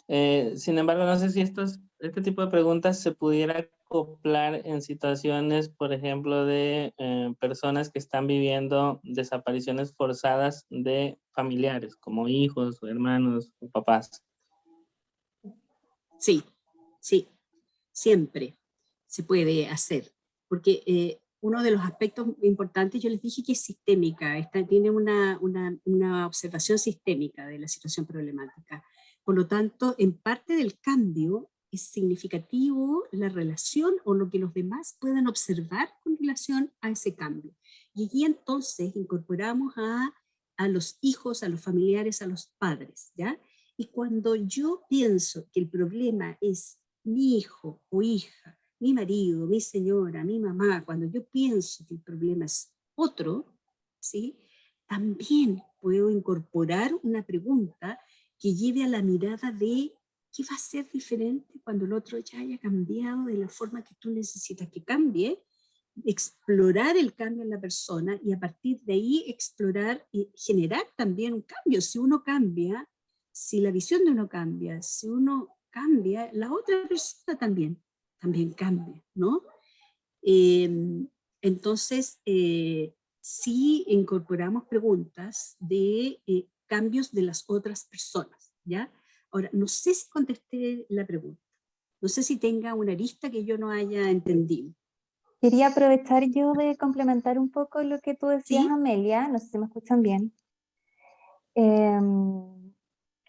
S4: Sin embargo, no sé si este tipo de preguntas se pudiera acoplar en situaciones, por ejemplo, de personas que están viviendo desapariciones forzadas de familiares, como hijos, o hermanos, o papás.
S2: Sí, siempre se puede hacer, porque uno de los aspectos importantes, yo les dije que es sistémica, tiene una observación sistémica de la situación problemática. Por lo tanto, en parte del cambio es significativo la relación o lo que los demás puedan observar con relación a ese cambio. Y allí entonces incorporamos a los hijos, a los familiares, a los padres, ¿ya? Y cuando yo pienso que el problema es mi hijo o hija, mi marido, mi señora, mi mamá, cuando yo pienso que el problema es otro, ¿sí? También puedo incorporar una pregunta que lleve a la mirada de qué va a ser diferente cuando el otro ya haya cambiado de la forma que tú necesitas que cambie, explorar el cambio en la persona y a partir de ahí explorar y generar también un cambio. Si uno cambia, si la visión de uno cambia, si uno cambia, la otra persona también cambia, ¿no? Entonces, sí incorporamos preguntas de cambios de las otras personas, ¿ya? Ahora, no sé si contesté la pregunta, no sé si tenga una arista que yo no haya entendido.
S1: Quería aprovechar yo de complementar un poco lo que tú decías,
S2: ¿Sí?
S1: Amelia, no sé si me escuchan bien.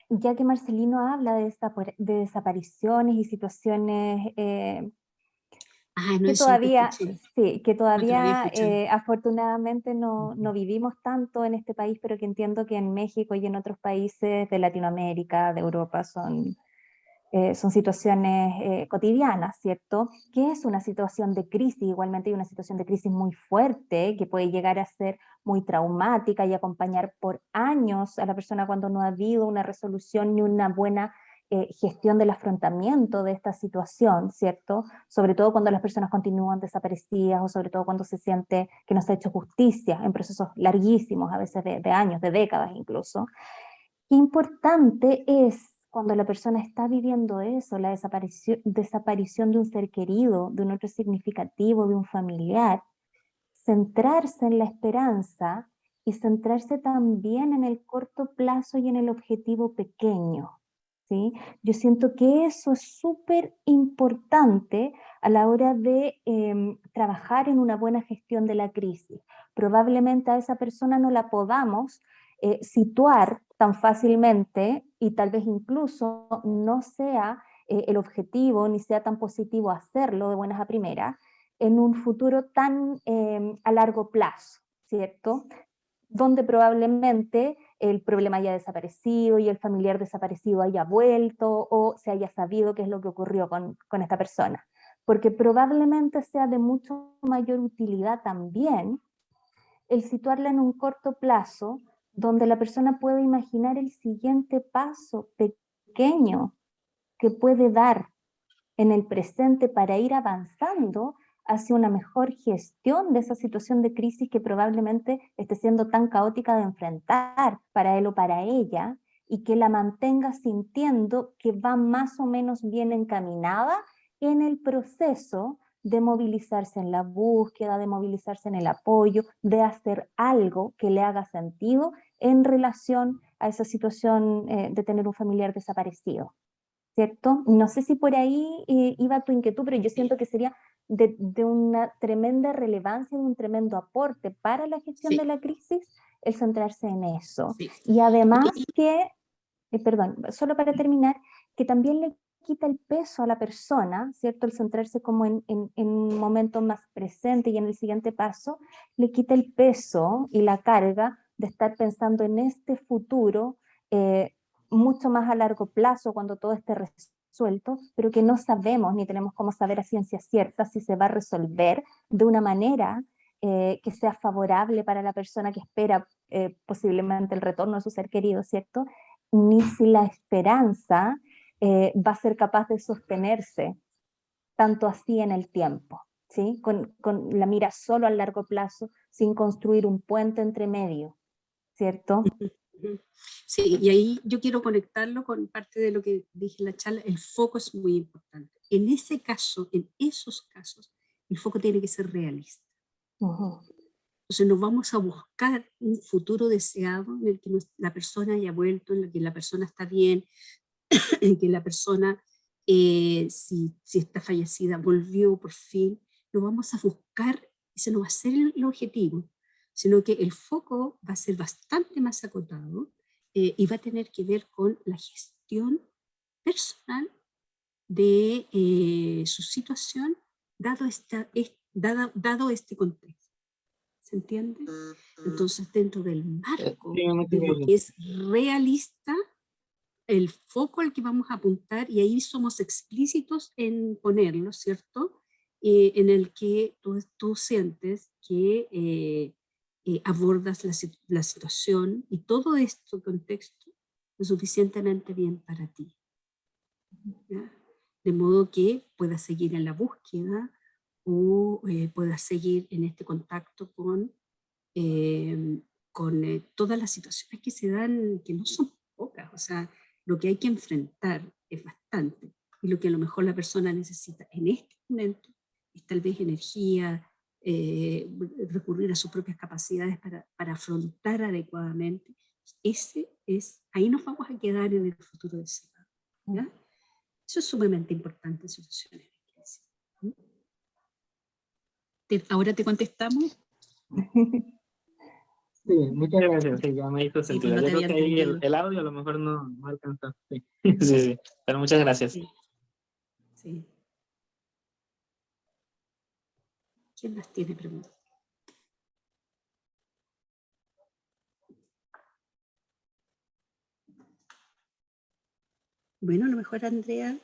S1: Ya que Marcelino habla de desapariciones y situaciones
S2: No,
S1: que
S2: eso no te
S1: todavía,
S2: escuché.
S1: sí, que
S2: No te lo había
S1: todavía
S2: escuchado.
S1: afortunadamente no vivimos tanto en este país, pero que entiendo que en México y en otros países de Latinoamérica, de Europa, son son situaciones cotidianas, ¿cierto? ¿Qué es una situación de crisis? Igualmente hay una situación de crisis muy fuerte que puede llegar a ser muy traumática y acompañar por años a la persona cuando no ha habido una resolución ni una buena gestión del afrontamiento de esta situación, ¿cierto? Sobre todo cuando las personas continúan desaparecidas o sobre todo cuando se siente que no se ha hecho justicia en procesos larguísimos, a veces de años, de décadas incluso. Qué importante es cuando la persona está viviendo eso, la desaparición de un ser querido, de un otro significativo, de un familiar, centrarse en la esperanza y centrarse también en el corto plazo y en el objetivo pequeño, ¿sí? Yo siento que eso es súper importante a la hora de trabajar en una buena gestión de la crisis. Probablemente a esa persona no la podamos situar tan fácilmente y tal vez incluso no sea el objetivo ni sea tan positivo hacerlo de buenas a primeras en un futuro tan a largo plazo, ¿cierto? Donde probablemente el problema haya desaparecido y el familiar desaparecido haya vuelto o se haya sabido qué es lo que ocurrió con esta persona. Porque probablemente sea de mucho mayor utilidad también el situarla en un corto plazo donde la persona puede imaginar el siguiente paso pequeño que puede dar en el presente para ir avanzando hacia una mejor gestión de esa situación de crisis que probablemente esté siendo tan caótica de enfrentar para él o para ella, y que la mantenga sintiendo que va más o menos bien encaminada en el proceso de movilizarse en la búsqueda, de movilizarse en el apoyo, de hacer algo que le haga sentido en relación a esa situación de tener un familiar desaparecido. ¿Cierto? No sé si por ahí iba tu inquietud, pero yo siento que sería de una tremenda relevancia, de un tremendo aporte para la gestión de
S2: Sí,
S1: la crisis, el centrarse en eso.
S2: sí.
S1: Y además que, perdón, solo para terminar, que también le quita el peso a la persona, ¿cierto? El centrarse como en un momento más presente y en el siguiente paso, le quita el peso y la carga de estar pensando en este futuro mucho más a largo plazo cuando todo esté resuelto, pero que no sabemos ni tenemos cómo saber a ciencia cierta si se va a resolver de una manera que sea favorable para la persona que espera posiblemente el retorno de su ser querido, ¿cierto? Ni si la esperanza va a ser capaz de sostenerse tanto así en el tiempo, ¿sí? Con la mira solo a largo plazo, sin construir un puente entre medio, ¿cierto?
S2: Sí, y ahí yo quiero conectarlo con parte de lo que dije en la charla, el foco es muy importante. En ese caso, en esos casos, el foco tiene que ser realista. Entonces no vamos a buscar un futuro deseado en el que la persona haya vuelto, en el que la persona está bien, en que la persona, si está fallecida, volvió por fin. No vamos a buscar, ese no va a ser el objetivo, sino que el foco va a ser bastante más acotado y va a tener que ver con la gestión personal de su situación dado este contexto. ¿Se entiende? Entonces, dentro del marco
S4: Sí, muchas
S2: de lo
S4: gracias.
S2: que es realista, el foco al que vamos a apuntar, y ahí somos explícitos en ponerlo, ¿cierto? En el que tú sientes que abordas la situación y todo este contexto lo suficientemente bien para ti, ¿ya? De modo que puedas seguir en la búsqueda o puedas seguir en este contacto con todas las situaciones que se dan, que no son pocas, o sea, lo que hay que enfrentar es bastante, y lo que a lo mejor la persona necesita en este momento es tal vez energía, recurrir a sus propias capacidades para afrontar adecuadamente. Ahí nos vamos a quedar en el futuro deseado, ¿ya? Eso es sumamente importante en situaciones de crisis. ¿Ahora te contestamos?
S4: Sí, muchas gracias. Sí, ya me hizo
S2: Sí, pues
S4: sentido.
S2: no
S4: Yo
S2: te
S4: creo
S2: había
S4: que ahí
S2: entendido.
S4: el audio a lo mejor no alcanzó. Sí. Sí, sí. Pero muchas gracias.
S2: Sí, sí. ¿Quién más tiene preguntas? Bueno, a lo mejor Andrea.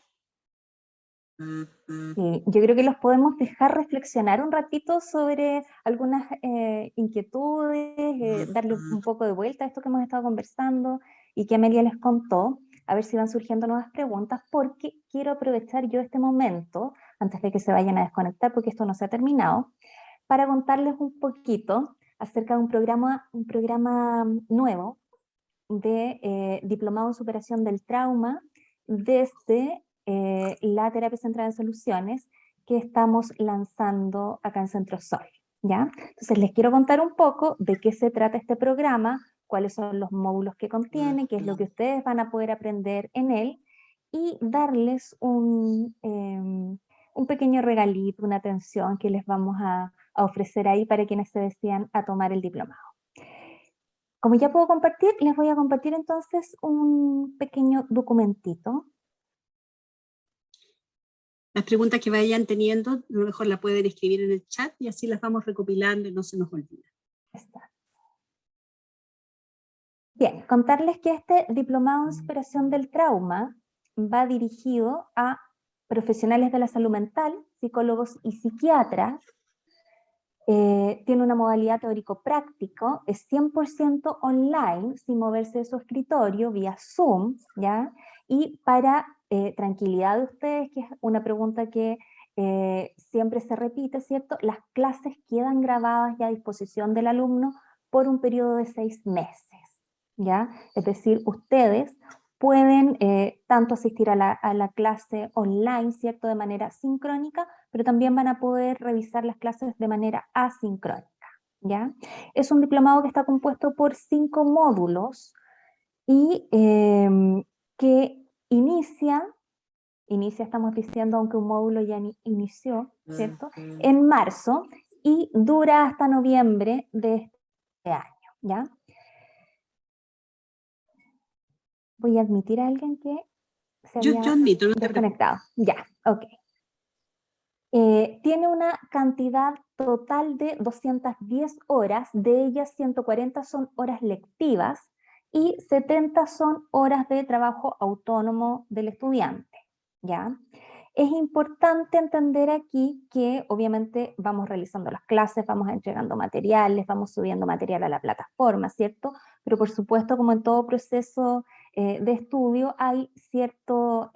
S1: Sí, yo creo que los podemos dejar reflexionar un ratito sobre algunas inquietudes, darle un poco de vuelta a esto que hemos estado conversando y que Amelia les contó, a ver si van surgiendo nuevas preguntas, porque quiero aprovechar yo este momento, antes de que se vayan a desconectar, porque esto no se ha terminado, para contarles un poquito acerca de un programa nuevo de Diplomado en Superación del Trauma desde la Terapia Centrada en Soluciones que estamos lanzando acá en Centro Sol, ¿ya? Entonces les quiero contar un poco de qué se trata este programa, cuáles son los módulos que contiene, qué es lo que ustedes van a poder aprender en él y darles un pequeño regalito, una atención que les vamos a ofrecer ahí para quienes se decidan a tomar el diplomado. Como ya puedo compartir, les voy a compartir entonces un pequeño documentito.
S2: Las preguntas que vayan teniendo, a lo mejor la pueden escribir en el chat y así las vamos recopilando y no se nos olvida.
S1: Está. Bien, contarles que este Diplomado en Superación del Trauma va dirigido a profesionales de la salud mental, psicólogos y psiquiatras. Tiene una modalidad teórico-práctico, es 100% online, sin moverse de su escritorio, vía Zoom, ¿ya? Y para tranquilidad de ustedes, que es una pregunta que siempre se repite, ¿cierto? Las clases quedan grabadas ya a disposición del alumno por un periodo de 6 meses, ¿ya? Es decir, ustedes pueden tanto asistir a la clase online, ¿cierto? De manera sincrónica, pero también van a poder revisar las clases de manera asincrónica, ¿ya? Es un diplomado que está compuesto por 5 módulos y que inicia, estamos diciendo, aunque un módulo ya inició, ¿cierto? En marzo y dura hasta noviembre de este año, ¿ya? Voy a admitir a alguien que se había
S2: Yo admito, no te
S1: desconectado. Ya, ok. Tiene una cantidad total de 210 horas, de ellas 140 son horas lectivas y 70 son horas de trabajo autónomo del estudiante, ¿ya? Es importante entender aquí que obviamente vamos realizando las clases, vamos entregando materiales, vamos subiendo material a la plataforma, ¿cierto? Pero por supuesto, como en todo proceso de estudio, hay cierto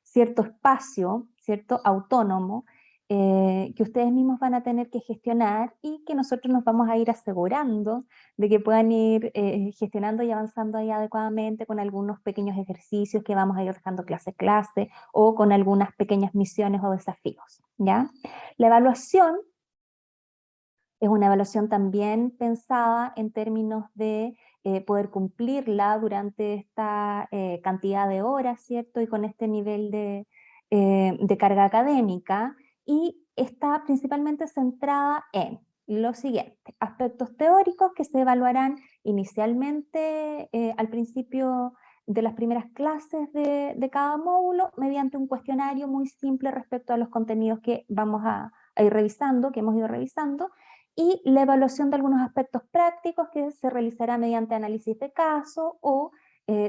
S1: espacio, cierto autónomo, que ustedes mismos van a tener que gestionar y que nosotros nos vamos a ir asegurando de que puedan ir gestionando y avanzando ahí adecuadamente con algunos pequeños ejercicios que vamos a ir dejando clase a clase o con algunas pequeñas misiones o desafíos, ¿ya? La evaluación es una evaluación también pensada en términos de poder cumplirla durante esta cantidad de horas, ¿cierto? Y con este nivel de carga académica, y está principalmente centrada en lo siguiente: aspectos teóricos que se evaluarán inicialmente al principio de las primeras clases de cada módulo mediante un cuestionario muy simple respecto a los contenidos que vamos a ir revisando, que hemos ido revisando, y la evaluación de algunos aspectos prácticos que se realizará mediante análisis de caso o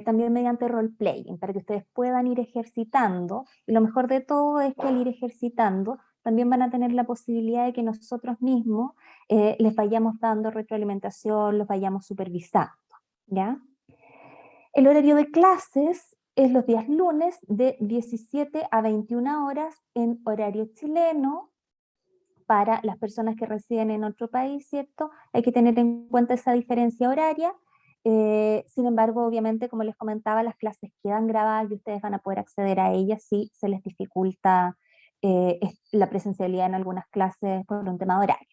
S1: también mediante role-playing, para que ustedes puedan ir ejercitando. Y lo mejor de todo es que al ir ejercitando también van a tener la posibilidad de que nosotros mismos les vayamos dando retroalimentación, los vayamos supervisando, ¿ya? El horario de clases es los días lunes de 17 a 21 horas en horario chileno. Para las personas que residen en otro país, ¿cierto? Hay que tener en cuenta esa diferencia horaria. Sin embargo, obviamente, como les comentaba, las clases quedan grabadas y ustedes van a poder acceder a ellas si se les dificulta la presencialidad en algunas clases por un tema de horario.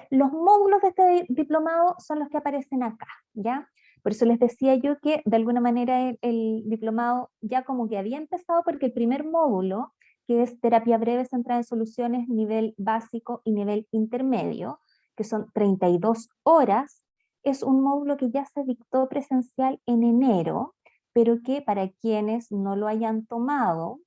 S1: Los módulos de este diplomado son los que aparecen acá, ¿ya? Por eso les decía yo que de alguna manera el diplomado ya como que había empezado, porque el primer módulo, que es terapia breve centrada en soluciones, nivel básico y nivel intermedio, que son 32 horas, es un módulo que ya se dictó presencial en enero, pero que para quienes no lo hayan tomado,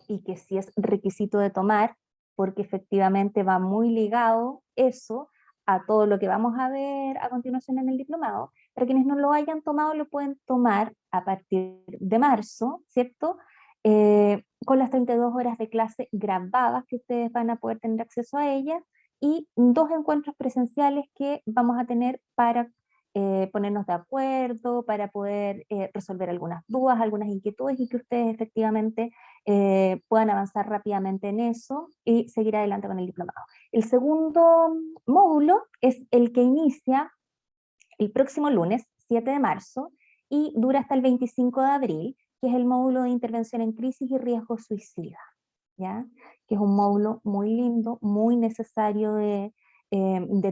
S1: y que sí es requisito de tomar, porque efectivamente va muy ligado eso a todo lo que vamos a ver a continuación en el diplomado, para quienes no lo hayan tomado lo pueden tomar a partir de marzo, ¿cierto? Con las 32 horas de clase grabadas que ustedes van a poder tener acceso a ellas, y 2 encuentros presenciales que vamos a tener para ponernos de acuerdo, para poder resolver algunas dudas, algunas inquietudes, y que ustedes efectivamente puedan avanzar rápidamente en eso y seguir adelante con el diplomado. El segundo módulo es el que inicia el próximo lunes, 7 de marzo, y dura hasta el 25 de abril, que es el módulo de intervención en crisis y riesgo suicida, ¿ya? Que es un módulo muy lindo, muy necesario de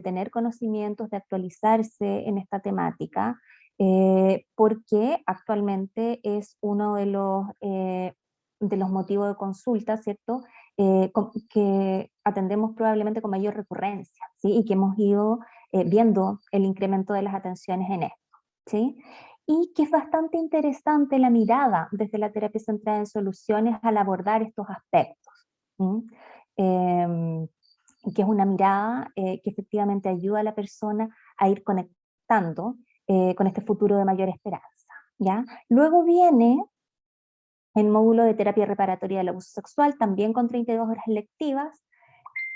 S1: tener conocimientos, de actualizarse en esta temática, porque actualmente es uno de los motivos de consulta, ¿cierto? Que atendemos probablemente con mayor recurrencia, ¿sí? Y que hemos ido viendo el incremento de las atenciones en esto, ¿sí? Y que es bastante interesante la mirada desde la terapia centrada en soluciones al abordar estos aspectos, ¿sí? Que es una mirada que efectivamente ayuda a la persona a ir conectando con este futuro de mayor esperanza, ¿ya? Luego viene el módulo de terapia reparatoria del abuso sexual, también con 32 horas lectivas,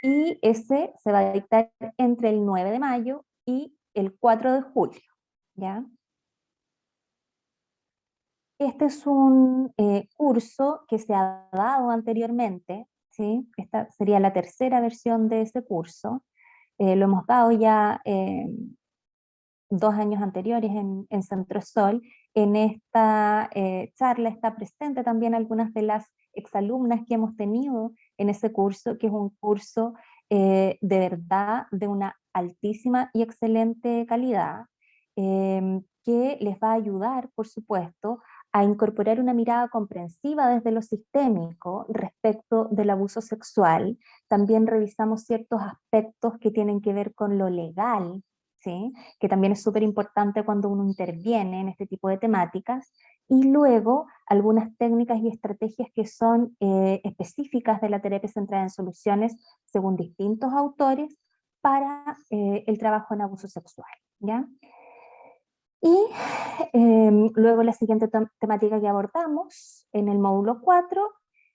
S1: y ese se va a dictar entre el 9 de mayo y el 4 de julio, ¿ya? Este es un curso que se ha dado anteriormente, ¿sí? Esta sería la tercera versión de ese curso. Lo hemos dado ya 2 años anteriores en Centro Sol. En esta charla está presente también algunas de las exalumnas que hemos tenido en ese curso, que es un curso de verdad de una altísima y excelente calidad, que les va a ayudar, por supuesto, a incorporar una mirada comprensiva desde lo sistémico respecto del abuso sexual. También revisamos ciertos aspectos que tienen que ver con lo legal, ¿sí? Que también es súper importante cuando uno interviene en este tipo de temáticas, y luego algunas técnicas y estrategias que son específicas de la terapia centrada en soluciones según distintos autores para el trabajo en abuso sexual, ¿ya? Y luego la siguiente temática que abordamos en el módulo 4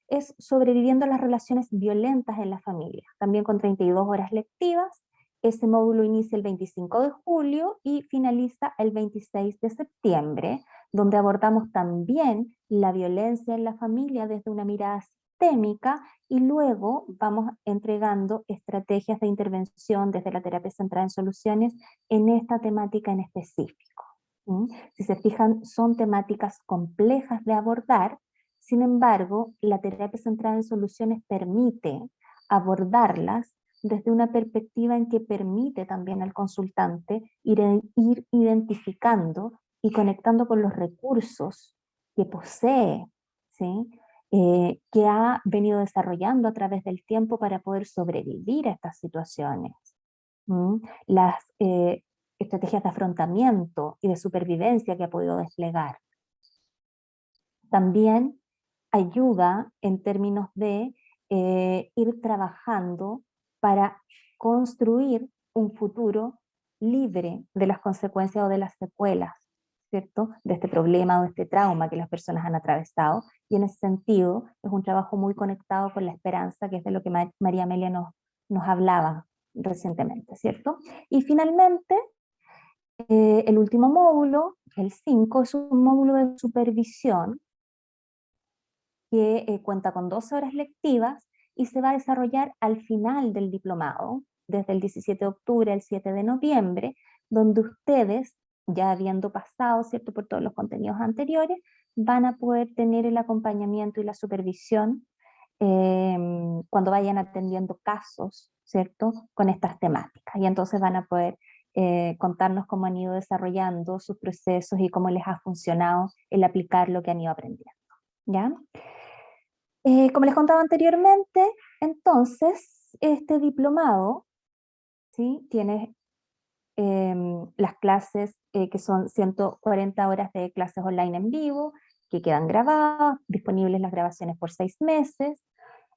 S1: es sobreviviendo a las relaciones violentas en la familia, también con 32 horas lectivas. Ese módulo inicia el 25 de julio y finaliza el 26 de septiembre, donde abordamos también la violencia en la familia desde una mirada sistémica, y luego vamos entregando estrategias de intervención desde la terapia centrada en soluciones en esta temática en específico. Si se fijan, son temáticas complejas de abordar. Sin embargo, la terapia centrada en soluciones permite abordarlas desde una perspectiva en que permite también al consultante ir identificando y conectando con los recursos que posee, ¿sí? Que ha venido desarrollando a través del tiempo para poder sobrevivir a estas situaciones. Las estrategias de afrontamiento y de supervivencia que ha podido desplegar. También ayuda en términos de ir trabajando para construir un futuro libre de las consecuencias o de las secuelas, ¿cierto? De este problema o de este trauma que las personas han atravesado, y en ese sentido es un trabajo muy conectado con la esperanza, que es de lo que María Amelia nos hablaba recientemente, ¿cierto? Y finalmente, el último módulo, el 5, es un módulo de supervisión que cuenta con 12 horas lectivas y se va a desarrollar al final del diplomado, desde el 17 de octubre al 7 de noviembre, donde ustedes, ya habiendo pasado, ¿cierto?, por todos los contenidos anteriores, van a poder tener el acompañamiento y la supervisión cuando vayan atendiendo casos, ¿cierto?, con estas temáticas. Y entonces van a poder contarnos cómo han ido desarrollando sus procesos y cómo les ha funcionado el aplicar lo que han ido aprendiendo, ¿ya? Como les contaba anteriormente, entonces, este diplomado, ¿sí?, tiene las clases que son 140 horas de clases online en vivo, que quedan grabadas, disponibles las grabaciones por 6 meses,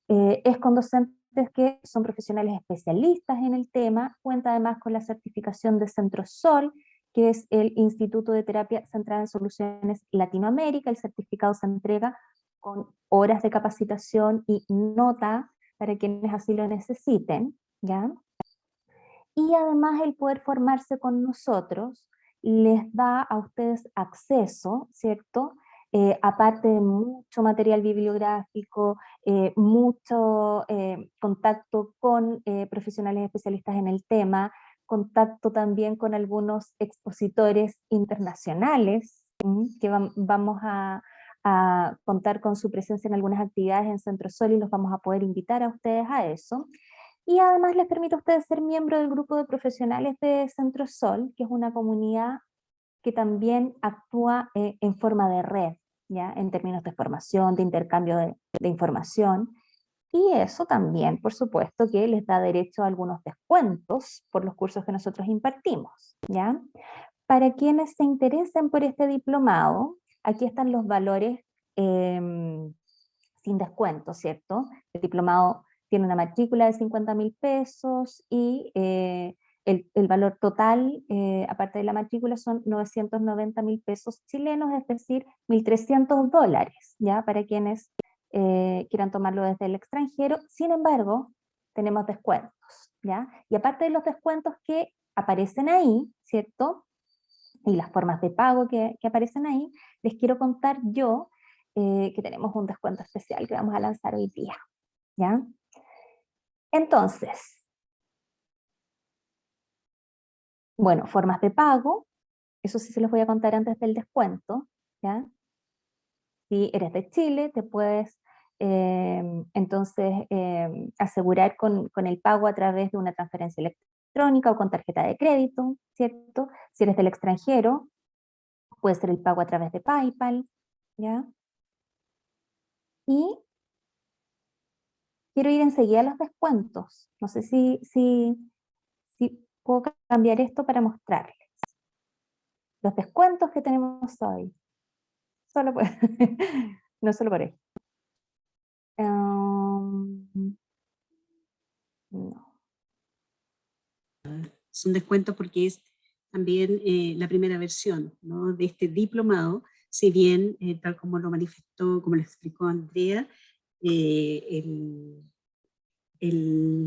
S1: es con docentes que son profesionales especialistas en el tema, cuenta además con la certificación de Centro Sol, que es el Instituto de Terapia Centrada en Soluciones Latinoamérica. El certificado se entrega con horas de capacitación y nota para quienes así lo necesiten, ¿ya? Y además el poder formarse con nosotros les da a ustedes acceso, ¿cierto? Aparte de mucho material bibliográfico, mucho contacto con profesionales especialistas en el tema, contacto también con algunos expositores internacionales, que vamos a contar con su presencia en algunas actividades en Centro Sol y los vamos a poder invitar a ustedes a eso. Y además les permite a ustedes ser miembro del grupo de profesionales de Centro Sol, que es una comunidad que también actúa en forma de red, ¿ya? En términos de formación, de intercambio de información. Y eso también, por supuesto, que les da derecho a algunos descuentos por los cursos que nosotros impartimos, ¿ya? Para quienes se interesen por este diplomado, aquí están los valores sin descuento, ¿cierto? El diplomado tiene una matrícula de 50.000 pesos y el valor total, aparte de la matrícula, son 990.000 pesos chilenos, es decir, 1.300 dólares, ¿ya? Para quienes quieran tomarlo desde el extranjero. Sin embargo, tenemos descuentos, ¿ya? Y aparte de los descuentos que aparecen ahí, ¿cierto? Y las formas de pago que aparecen ahí, les quiero contar yo que tenemos un descuento especial que vamos a lanzar hoy día, ¿ya? Entonces, bueno, formas de pago, eso sí se los voy a contar antes del descuento, ¿ya? Si eres de Chile, te puedes entonces asegurar con el pago a través de una transferencia electrónica o con tarjeta de crédito, ¿cierto? Si eres del extranjero, puede ser el pago a través de PayPal, ¿ya? Y quiero ir enseguida a los descuentos. No sé si puedo cambiar esto para mostrarles. Los descuentos que tenemos hoy. Solo por, no solo por ahí. No.
S2: Son descuentos porque es también la primera versión, ¿no?, de este diplomado, si bien, tal como lo manifestó, como lo explicó Andrea, el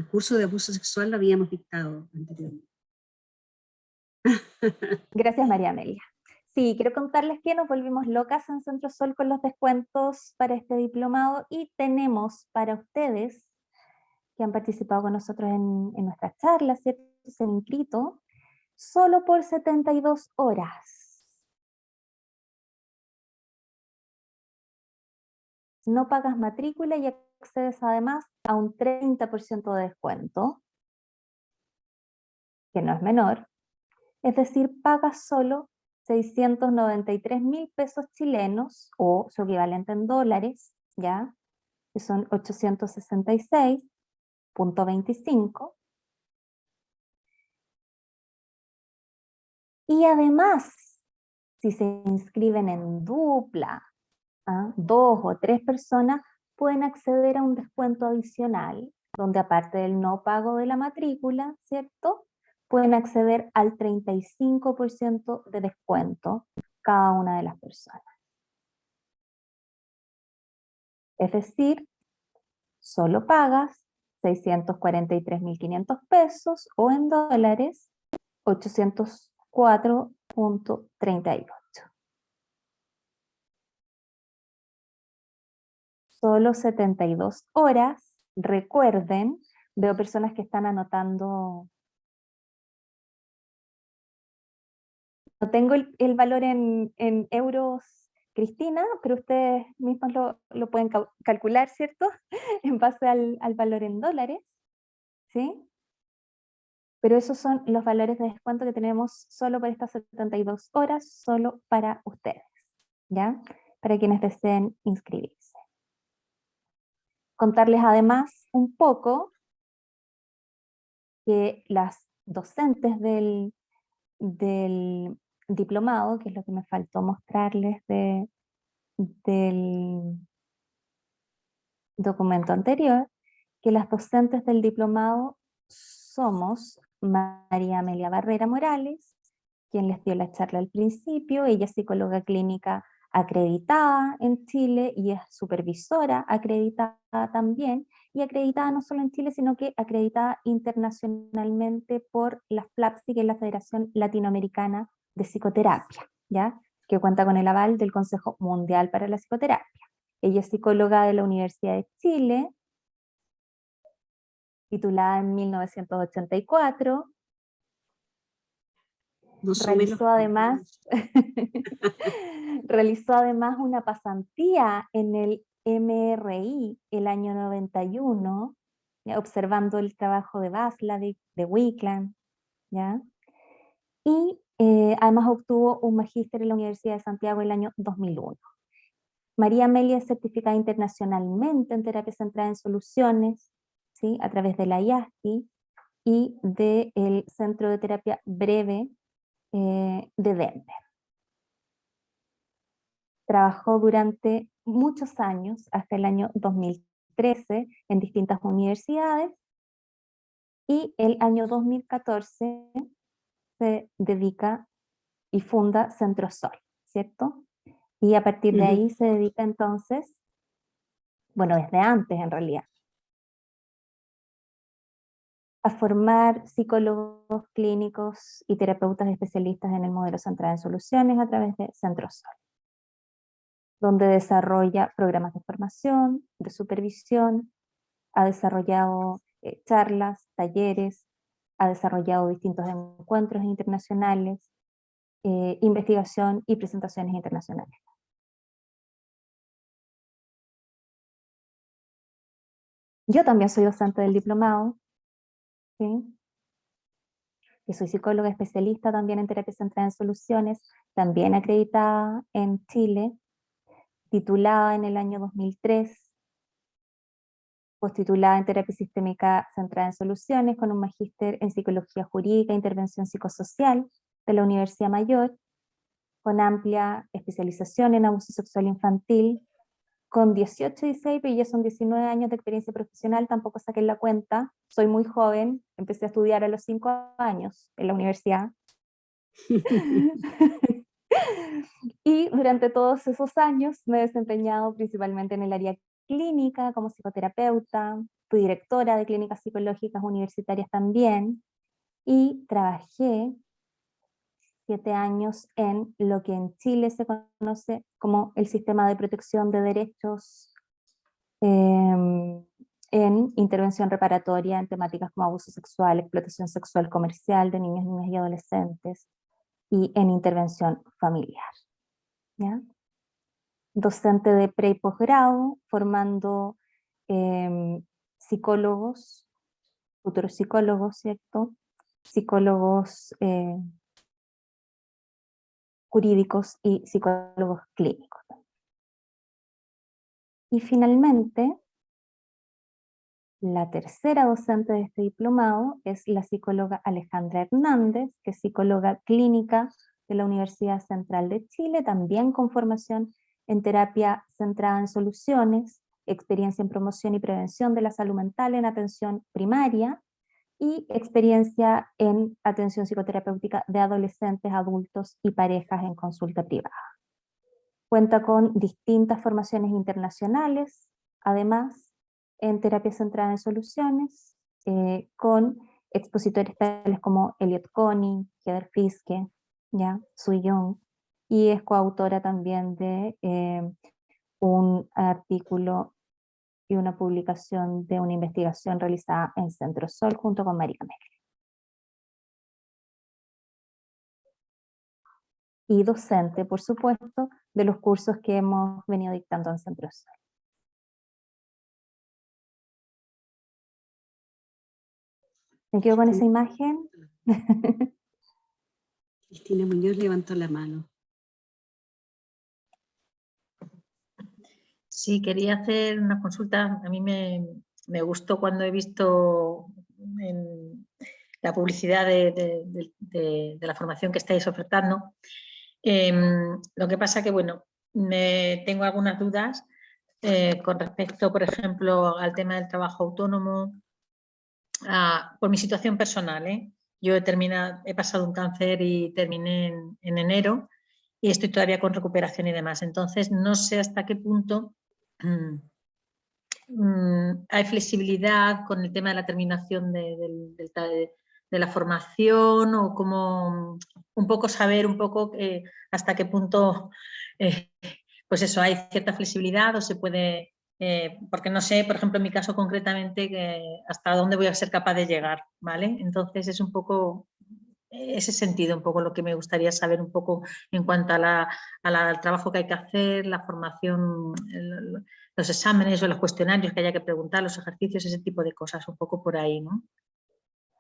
S2: curso de abuso sexual lo habíamos dictado anteriormente.
S1: Gracias, María Amelia. Sí, quiero contarles que nos volvimos locas en Centro Sol con los descuentos para este diplomado y tenemos para ustedes que han participado con nosotros en nuestras charlas, ¿cierto? Se han inscrito, solo por 72 horas. No pagas matrícula y accedes además a un 30% de descuento, que no es menor, es decir, pagas solo 693.000 pesos chilenos, o su equivalente en dólares, ¿ya? Que son 866.25. Y además, si se inscriben en dupla, 2 o 3 personas, pueden acceder a un descuento adicional, donde aparte del no pago de la matrícula, ¿cierto?, pueden acceder al 35% de descuento cada una de las personas. Es decir, solo pagas 643.500 pesos o en dólares 804.38. Solo 72 horas. Recuerden, veo personas que están anotando. No tengo el valor en euros, Cristina, pero ustedes mismos lo pueden calcular, ¿cierto? En base al valor en dólares, ¿sí? Pero esos son los valores de descuento que tenemos solo para estas 72 horas, solo para ustedes, ¿ya? Para quienes deseen inscribirse. Contarles además un poco que las docentes del diplomado, que es lo que me faltó mostrarles del documento anterior, que las docentes del diplomado somos María Amelia Barrera Morales, quien les dio la charla al principio. Ella es psicóloga clínica acreditada en Chile y es supervisora acreditada también, y acreditada no solo en Chile, sino que acreditada internacionalmente por la FLAPSI, que es la Federación Latinoamericana de Psicoterapia, ¿ya? Que cuenta con el aval del Consejo Mundial para la Psicoterapia. Ella es psicóloga de la Universidad de Chile, titulada en 1984.
S2: No sume los
S1: Realizó además, realizó además una pasantía en el MRI el año 91, ¿ya? Observando el trabajo de Václavic, de Wicklund, ¿ya? Y además obtuvo un magíster en la Universidad de Santiago el año 2001. María Amelia es certificada internacionalmente en terapia centrada en soluciones, ¿sí? A través de la IASPI y del Centro de Terapia Breve de Denver. Trabajó durante muchos años, hasta el año 2013, en distintas universidades, y el año 2014 se dedica y funda Centro Sol, ¿cierto? Y a partir de ahí se dedica entonces, bueno, desde antes en realidad, a formar psicólogos clínicos y terapeutas especialistas en el modelo centrado en soluciones a través de Centro Sol, donde desarrolla programas de formación, de supervisión, ha desarrollado charlas, talleres, ha desarrollado distintos encuentros internacionales, investigación y presentaciones internacionales. Yo también soy docente del diplomado, ¿sí? Y soy psicóloga especialista también en terapia centrada en soluciones, también acreditada en Chile, titulada en el año 2003, postitulada en terapia sistémica centrada en soluciones, con un magíster en psicología jurídica e intervención psicosocial de la Universidad Mayor, con amplia especialización en abuso sexual infantil, con 18, 16, pero ya son 19 años de experiencia profesional, tampoco saqué la cuenta, soy muy joven, empecé a estudiar a los 5 años en la universidad. Y durante todos esos años me he desempeñado principalmente en el área clínica como psicoterapeuta, fui directora de clínicas psicológicas universitarias también, y trabajé 7 años en lo que en Chile se conoce como el sistema de protección de derechos en intervención reparatoria en temáticas como abuso sexual, explotación sexual comercial de niños, niñas y adolescentes, y en intervención familiar, ¿ya? Docente de pre y posgrado, formando psicólogos, futuros psicólogos, ¿cierto? Psicólogos jurídicos y psicólogos clínicos. Y finalmente, la tercera docente de este diplomado es la psicóloga Alejandra Hernández, que es psicóloga clínica de la Universidad Central de Chile, también con formación en terapia centrada en soluciones, experiencia en promoción y prevención de la salud mental en atención primaria y experiencia en atención psicoterapéutica de adolescentes, adultos y parejas en consulta privada. Cuenta con distintas formaciones internacionales, además, en terapia centrada en soluciones, con expositores tales como Elliot Connie, Heather Fiske, ¿ya? Sui Young, y es coautora también de un artículo y una publicación de una investigación realizada en Centro Sol junto con María Amelia. Y docente, por supuesto, de los cursos que hemos venido dictando en Centro Sol. ¿Me quedo con esa imagen?
S2: Cristina Muñoz levantó la mano.
S3: Sí, quería hacer una consulta. A mí me gustó cuando he visto en la publicidad de la formación que estáis ofertando. Lo que pasa que, bueno, tengo algunas dudas con respecto, por ejemplo, al tema del trabajo autónomo, por mi situación personal, Yo he pasado un cáncer y terminé en enero y estoy todavía con recuperación y demás. Entonces, no sé hasta qué punto hay flexibilidad con el tema de la terminación de la formación, o cómo un poco saber hasta qué punto pues eso, hay cierta flexibilidad o se puede, porque no sé, por ejemplo, en mi caso concretamente, hasta dónde voy a ser capaz de llegar, ¿vale? Entonces es un poco ese sentido, un poco lo que me gustaría saber un poco en cuanto al trabajo que hay que hacer, la formación, los exámenes o los cuestionarios que haya que preguntar, los ejercicios, ese tipo de cosas, un poco por ahí, ¿no?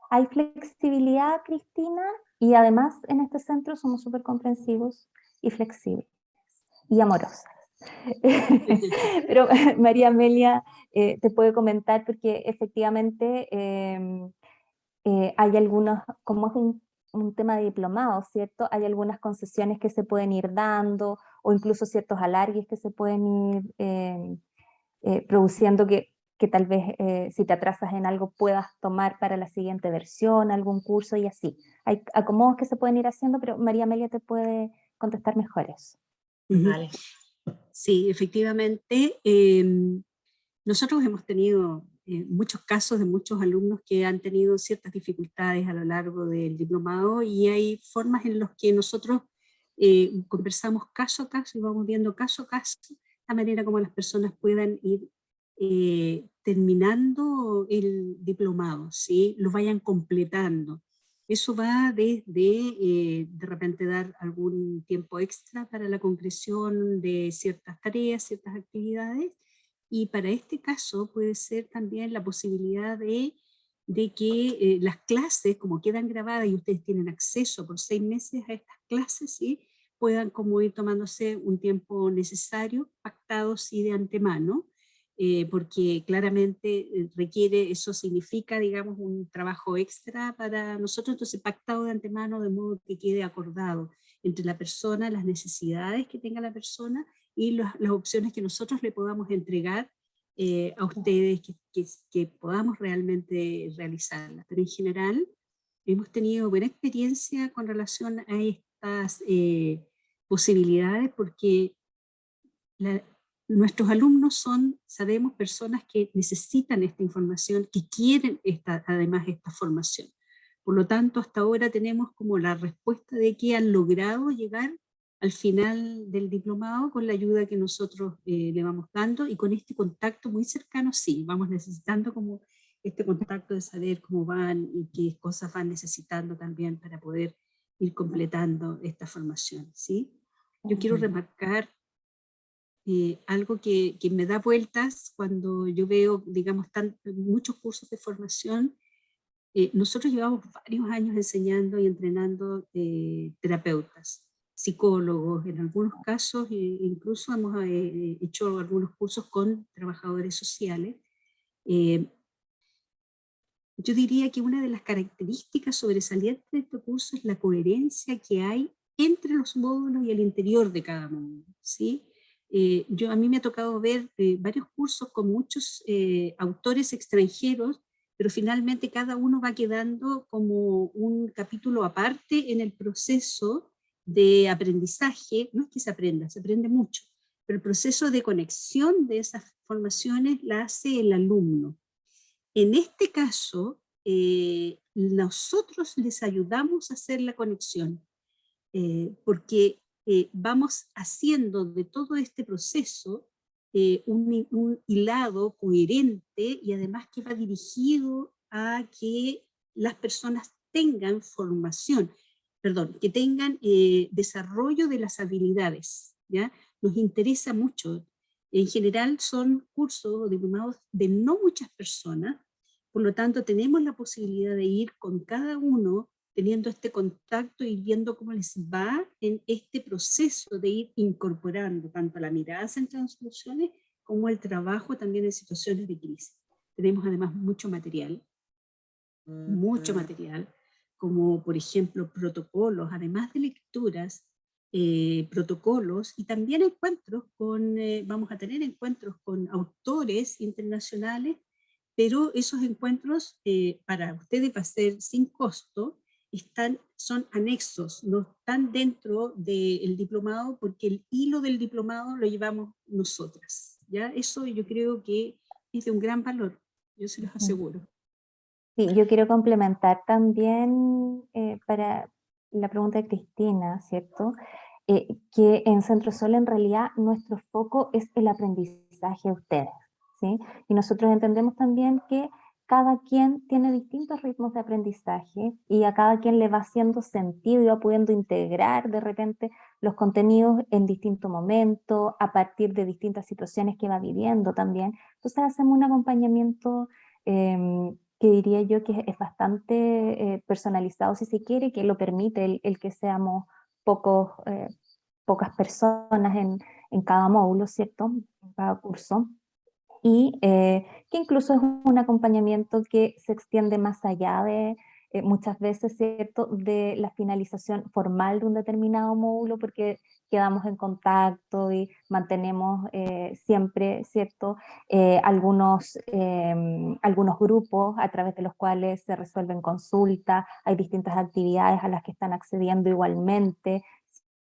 S1: Hay flexibilidad, Cristina, y además en este centro somos súper comprensivos y flexibles y amorosos. Pero María Amelia te puede comentar, porque efectivamente hay algunos, como es un tema de diplomado, ¿cierto? Hay algunas concesiones que se pueden ir dando, o incluso ciertos alargues que se pueden ir produciendo, que tal vez si te atrasas en algo puedas tomar para la siguiente versión, algún curso y así. Hay acomodos que se pueden ir haciendo, pero María Amelia te puede contestar mejor eso.
S3: Vale.
S2: Sí, efectivamente. Nosotros hemos tenido muchos casos de muchos alumnos que han tenido ciertas dificultades a lo largo del diplomado, y hay formas en las que nosotros conversamos caso a caso y vamos viendo caso a caso la manera como las personas puedan ir terminando el diplomado, ¿sí? Lo vayan completando. Eso va de repente dar algún tiempo extra para la concreción de ciertas tareas, ciertas actividades, y para este caso puede ser también la posibilidad de que las clases, como quedan grabadas y ustedes tienen acceso por 6 meses a estas clases, ¿sí? Puedan como ir tomándose un tiempo necesario, pactado sí de antemano, porque claramente requiere, eso significa, digamos, un trabajo extra para nosotros, entonces pactado de antemano de modo que quede acordado entre la persona, las necesidades que tenga la persona y las opciones que nosotros le podamos entregar a ustedes, que podamos realmente realizarlas. Pero en general hemos tenido buena experiencia con relación a estas posibilidades, porque nuestros alumnos son, sabemos, personas que necesitan esta información, que quieren además esta formación. Por lo tanto, hasta ahora tenemos como la respuesta de que han logrado llegar al final del diplomado con la ayuda que nosotros le vamos dando, y con este contacto muy cercano. Sí, vamos necesitando como este contacto de saber cómo van y qué cosas van necesitando también para poder ir completando esta formación, ¿sí? Yo quiero remarcar algo que me da vueltas cuando yo veo, digamos, muchos cursos de formación. Nosotros llevamos varios años enseñando y entrenando terapeutas, psicólogos, en algunos casos incluso hemos hecho algunos cursos con trabajadores sociales. Yo diría que una de las características sobresalientes de este curso es la coherencia que hay entre los módulos y el interior de cada módulo, ¿sí? A mí me ha tocado ver varios cursos con muchos autores extranjeros, pero finalmente cada uno va quedando como un capítulo aparte en el proceso de aprendizaje. No es que se aprende mucho, pero el proceso de conexión de esas formaciones la hace el alumno. En este caso, nosotros les ayudamos a hacer la conexión, porque vamos haciendo de todo este proceso un hilado coherente, y además que va dirigido a que las personas tengan formación, perdón, que tengan desarrollo de las habilidades, ¿ya? Nos interesa mucho. En general son cursos o diplomados de no muchas personas, por lo tanto tenemos la posibilidad de ir con cada uno teniendo este contacto y viendo cómo les va en este proceso de ir incorporando tanto la mirada centrada en soluciones como el trabajo también en situaciones de crisis. Tenemos además mucho material, como por ejemplo protocolos, además de lecturas, protocolos, y también encuentros vamos a tener encuentros con autores internacionales, pero esos encuentros para ustedes va a ser sin costo, son anexos, no están dentro del diplomado, porque el hilo del diplomado lo llevamos nosotras, ¿ya? Eso yo creo que es de un gran valor, yo se los aseguro.
S1: Sí, yo quiero complementar también para la pregunta de Cristina, ¿cierto? Que en Centro Sol en realidad nuestro foco es el aprendizaje de ustedes, ¿sí? Y nosotros entendemos también que cada quien tiene distintos ritmos de aprendizaje y a cada quien le va haciendo sentido y va pudiendo integrar de repente los contenidos en distinto momento, a partir de distintas situaciones que va viviendo también. Entonces hacemos un acompañamiento que diría yo que es bastante personalizado, si se quiere, que lo permite el que seamos pocas personas en cada módulo, ¿cierto? En cada curso. Y que incluso es un acompañamiento que se extiende más allá de muchas veces, ¿cierto?, de la finalización formal de un determinado módulo, porque quedamos en contacto y mantenemos siempre, ¿cierto?, algunos grupos a través de los cuales se resuelven consultas, hay distintas actividades a las que están accediendo igualmente,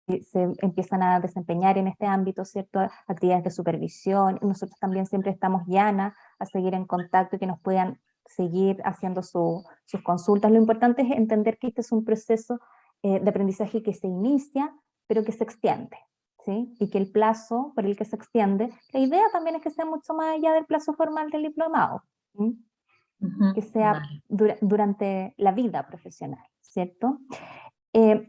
S1: se empiezan a desempeñar en este ámbito, ¿cierto? Actividades de supervisión. Nosotros también siempre estamos llanas a seguir en contacto y que nos puedan seguir haciendo sus consultas. Lo importante es entender que este es un proceso de aprendizaje que se inicia, pero que se extiende, ¿sí? Y que el plazo por el que se extiende, la idea también es que sea mucho más allá del plazo formal del diplomado, ¿sí? Que sea durante la vida profesional, ¿cierto?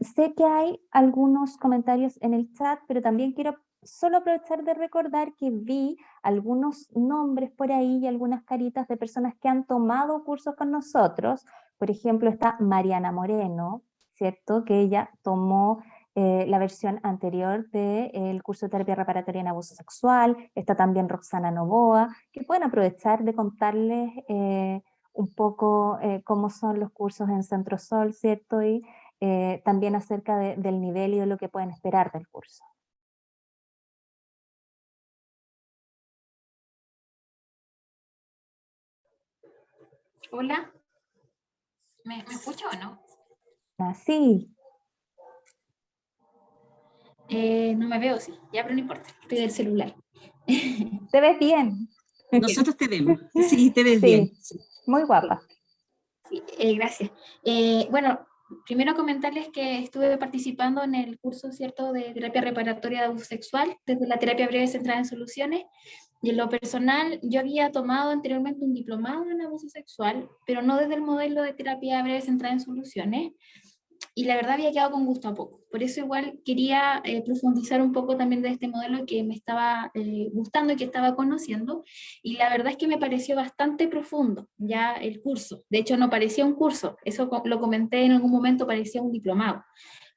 S1: Sé que hay algunos comentarios en el chat, pero también quiero solo aprovechar de recordar que vi algunos nombres por ahí y algunas caritas de personas que han tomado cursos con nosotros. Por ejemplo, está Mariana Moreno, ¿cierto? Que ella tomó la versión anterior del curso de terapia reparatoria en abuso sexual. Está también Roxana Novoa, que pueden aprovechar de contarles un poco cómo son los cursos en Centro Sol, ¿cierto? Y también acerca del nivel y de lo que pueden esperar del curso.
S5: Hola, ¿me escucho o no?
S1: Sí.
S5: No me veo, sí, ya, pero no importa, estoy del celular.
S1: ¿Te ves bien?
S2: Nosotros te vemos, sí, te ves
S1: Sí,
S2: bien.
S1: muy guapa.
S5: Sí, gracias. Bueno, primero comentarles que estuve participando en el curso, ¿cierto?, de terapia reparatoria de abuso sexual, desde la terapia breve centrada en soluciones, y en lo personal, yo había tomado anteriormente un diplomado en abuso sexual, pero no desde el modelo de terapia breve centrada en soluciones, y la verdad había quedado con gusto a poco. Por eso igual quería profundizar un poco también de este modelo que me estaba gustando y que estaba conociendo, y la verdad es que me pareció bastante profundo ya el curso. De hecho no parecía un curso, eso lo comenté en algún momento, parecía un diplomado,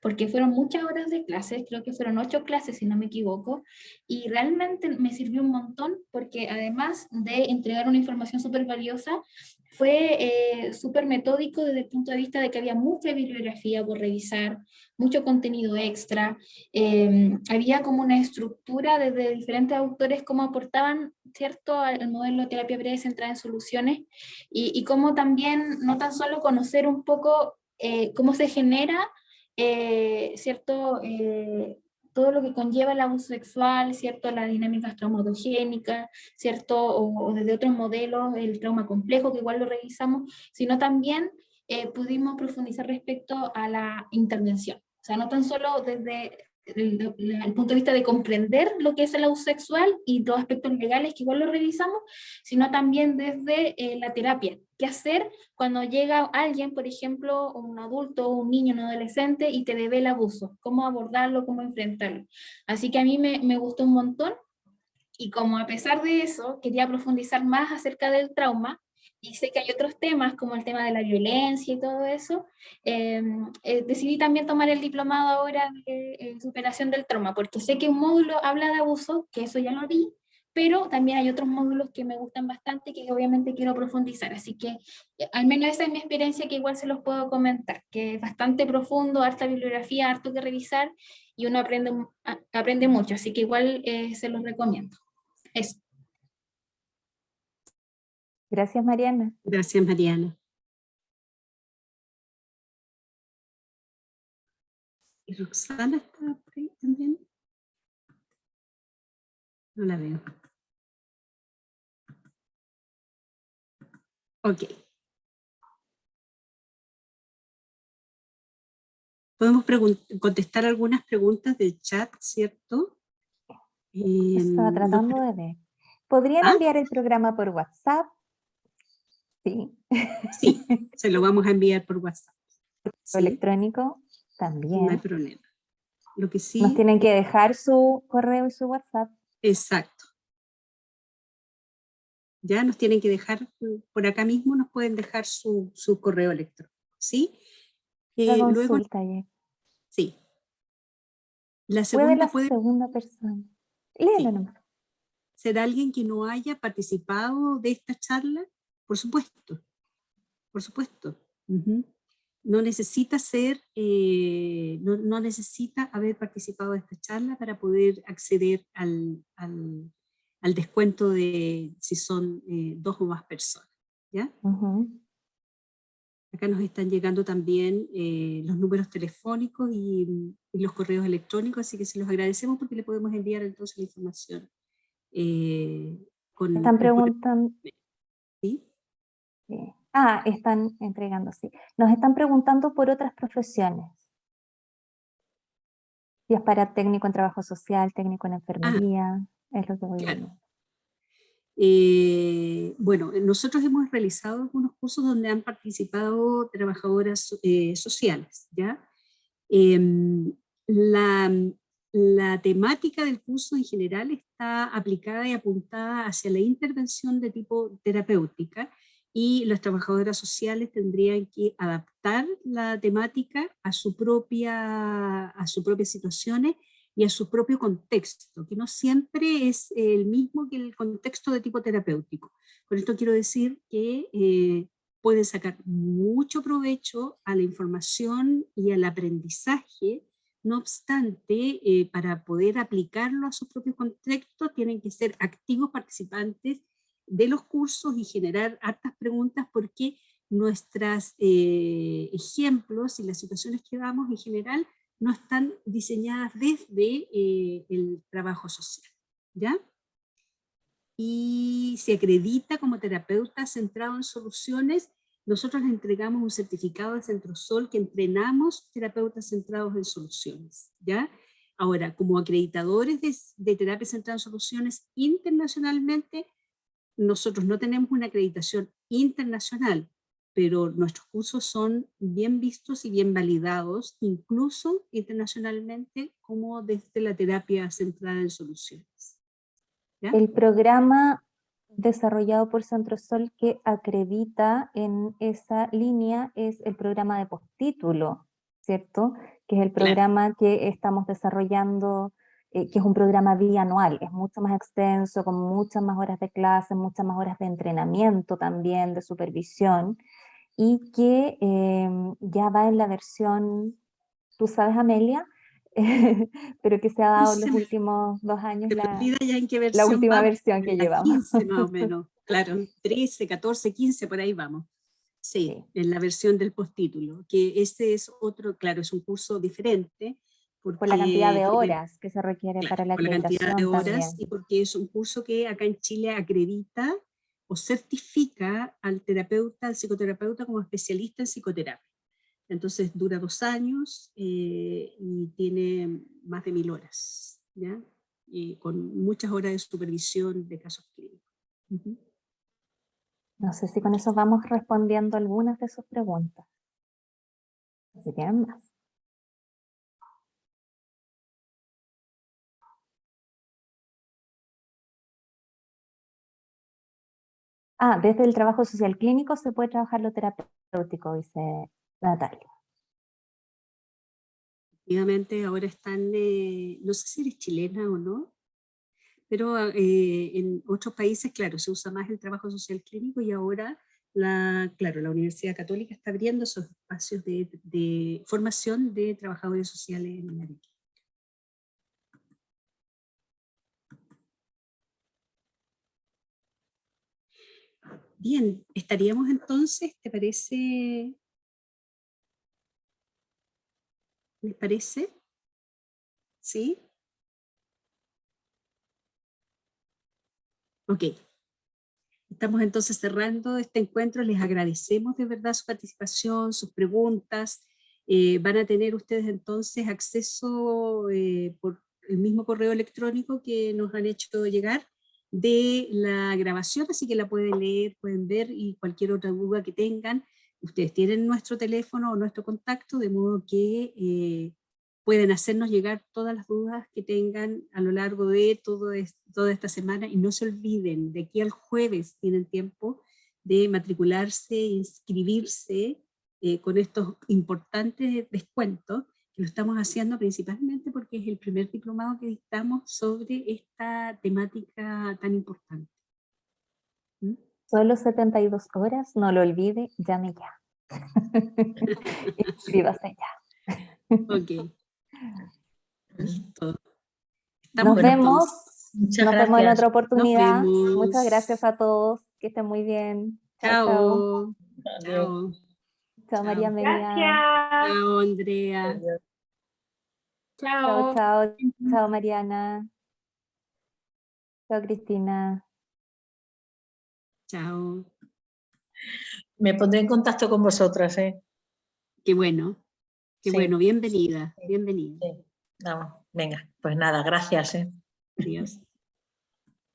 S5: porque fueron muchas horas de clases, creo que fueron 8 clases si no me equivoco, y realmente me sirvió un montón porque además de entregar una información súper valiosa, fue súper metódico desde el punto de vista de que había mucha bibliografía por revisar, mucho contenido extra, había como una estructura desde diferentes autores cómo aportaban, ¿cierto?, al modelo de terapia breve centrada en soluciones, y cómo también, no tan solo conocer un poco cómo se genera, ¿cierto?, todo lo que conlleva el abuso sexual, ¿cierto?, las dinámicas traumatogénicas, ¿cierto?, o desde otros modelos, el trauma complejo, que igual lo revisamos, sino también pudimos profundizar respecto a la intervención. O sea, no tan solo desde el punto de vista de comprender lo que es el abuso sexual y los aspectos legales, que igual lo revisamos, sino también desde la terapia. ¿Qué hacer cuando llega alguien, por ejemplo, un adulto, un niño, un adolescente, y te debe el abuso? ¿Cómo abordarlo? ¿Cómo enfrentarlo? Así que a mí me gustó un montón, y como a pesar de eso quería profundizar más acerca del trauma, y sé que hay otros temas como el tema de la violencia y todo eso, decidí también tomar el diplomado ahora de superación del trauma, porque sé que un módulo habla de abuso, que eso ya lo vi, pero también hay otros módulos que me gustan bastante y que obviamente quiero profundizar, así que al menos esa es mi experiencia, que igual se los puedo comentar, que es bastante profundo, harta bibliografía, harto que revisar, y uno aprende mucho, así que igual se los recomiendo. Eso.
S1: Gracias, Mariana.
S2: Gracias, Mariana. ¿Y Roxana está por ahí también? No la veo. Ok. Podemos contestar algunas preguntas del chat, ¿cierto?
S1: Estaba tratando de ver. ¿Podrían
S2: ¿Ah?
S1: enviar el programa por WhatsApp? Sí.
S2: Sí, se lo vamos a enviar por WhatsApp. Sí,
S1: Electrónico
S2: no hay
S1: también.
S2: problema. Lo que
S1: Nos
S2: sí,
S1: tienen que dejar su correo y su WhatsApp.
S2: exacto. Ya nos tienen que dejar, por acá mismo nos pueden dejar su correo electrónico, ¿sí?
S1: La
S2: Luego,
S1: consulta ya.
S2: sí. La
S1: ¿Puede
S2: segunda
S1: la
S2: puede
S1: segunda persona? Léelo
S2: sí,
S1: nomás.
S2: ser alguien que no haya participado de esta charla, por supuesto, por supuesto. Ujú. No necesita ser, no necesita haber participado de esta charla para poder acceder al descuento de si son 2 o más personas, ¿ya?
S1: Ujú.
S2: Acá nos están llegando también los números telefónicos y los correos electrónicos, así que se los agradecemos porque le podemos enviar entonces la información
S1: Están
S2: por
S1: preguntando.
S2: ¿sí?
S1: Están entregando, sí. Nos están preguntando por otras profesiones. Si es para técnico en trabajo social, técnico en enfermería, es lo que voy
S2: Claro.
S1: viendo.
S2: Bueno, nosotros hemos realizado algunos cursos donde han participado trabajadoras sociales, ¿ya? Em, la, la temática del curso en general está aplicada y apuntada hacia la intervención de tipo terapéutica y las trabajadoras sociales tendrían que adaptar la temática a sus propias situaciones y a su propio contexto, que no siempre es el mismo que el contexto de tipo terapéutico. Con esto quiero decir que pueden sacar mucho provecho a la información y al aprendizaje. No obstante, para poder aplicarlo a sus propios contextos, tienen que ser activos participantes de los cursos y generar hartas preguntas porque nuestros ejemplos y las situaciones que damos en general no están diseñadas desde el trabajo social, ¿ya? Y se acredita como terapeuta centrado en soluciones. Nosotros le entregamos un certificado de Centrosol que entrenamos terapeutas centrados en soluciones, ¿ya? Ahora, como acreditadores de terapia centrada en soluciones internacionalmente, nosotros no tenemos una acreditación internacional, pero nuestros cursos son bien vistos y bien validados, incluso internacionalmente, como desde la terapia centrada en soluciones. ¿Ya?
S1: El programa desarrollado por Centrosol que acredita en esa línea es el programa de postítulo, ¿cierto? Que es el
S2: Claro.
S1: programa que estamos desarrollando, que es un programa bianual, es mucho más extenso, con muchas más horas de clase, muchas más horas de entrenamiento también, de supervisión, y que ya va en la versión, ¿tú sabes, Amelia? Pero que se ha dado en los últimos 2 años
S2: Se me olvida ya en qué
S1: la
S2: versión
S1: última
S2: vamos,
S1: versión que
S2: en la
S1: llevamos.
S2: 15 más o menos, claro, 13, 14, 15, por ahí vamos. Sí,
S1: Sí.
S2: en la versión del postítulo, que este es otro, claro, es un curso diferente, porque
S1: Por la cantidad de
S2: tiene,
S1: horas que se requiere
S2: claro,
S1: para la
S2: por la cantidad de
S1: acreditación
S2: horas
S1: también.
S2: y porque es un curso que acá en Chile acredita o certifica al terapeuta, al psicoterapeuta como especialista en psicoterapia. Entonces dura 2 años y tiene más de 1000 horas, ¿ya? Y con muchas horas de supervisión de casos clínicos. Uh-huh.
S1: No sé si con eso vamos respondiendo algunas de sus preguntas. Si tienen más. Desde el trabajo social clínico se puede trabajar lo terapéutico, dice Natalia.
S2: Efectivamente, ahora están, no sé si eres chilena o no, pero en otros países, claro, se usa más el trabajo social clínico y ahora, claro, la Universidad Católica está abriendo esos espacios de formación de trabajadores sociales en el área. Bien, estaríamos entonces, ¿te parece? ¿Les parece? ¿Sí? Ok. Estamos entonces cerrando este encuentro. Les agradecemos de verdad su participación, sus preguntas. Van a tener ustedes entonces acceso por el mismo correo electrónico que nos han hecho llegar de la grabación, así que la pueden leer, pueden ver, y cualquier otra duda que tengan, ustedes tienen nuestro teléfono o nuestro contacto, de modo que pueden hacernos llegar todas las dudas que tengan a lo largo de toda esta semana, y no se olviden, de aquí al jueves tienen tiempo de matricularse, inscribirse con estos importantes descuentos, que lo estamos haciendo principalmente porque es el primer diplomado que dictamos sobre esta temática tan importante. ¿Mm?
S1: Solo 72 horas, no lo olvide, llame ya. Inscríbase ya.
S2: Ok. Listo.
S1: Nos
S2: Estamos
S1: vemos.
S2: entonces.
S3: Muchas
S1: Nos vemos en
S3: gracias.
S1: otra oportunidad.
S2: vemos.
S1: Muchas gracias a todos. Que estén muy bien. Chao, chao.
S2: Chao. Chao.
S1: Chao, María
S2: Chao.
S1: Amelia.
S2: Chao, Andrea.
S1: Chao,
S5: Chao.
S1: chao. Chao, Mariana. Chao, Cristina.
S2: Chao.
S3: Me pondré en contacto con vosotras, ¿eh?
S2: Qué bueno. Qué
S3: Sí.
S2: bueno. Bienvenida.
S3: Sí.
S2: Bienvenida.
S3: Sí. Vamos, venga, pues nada, gracias, ¿eh?
S2: Adiós.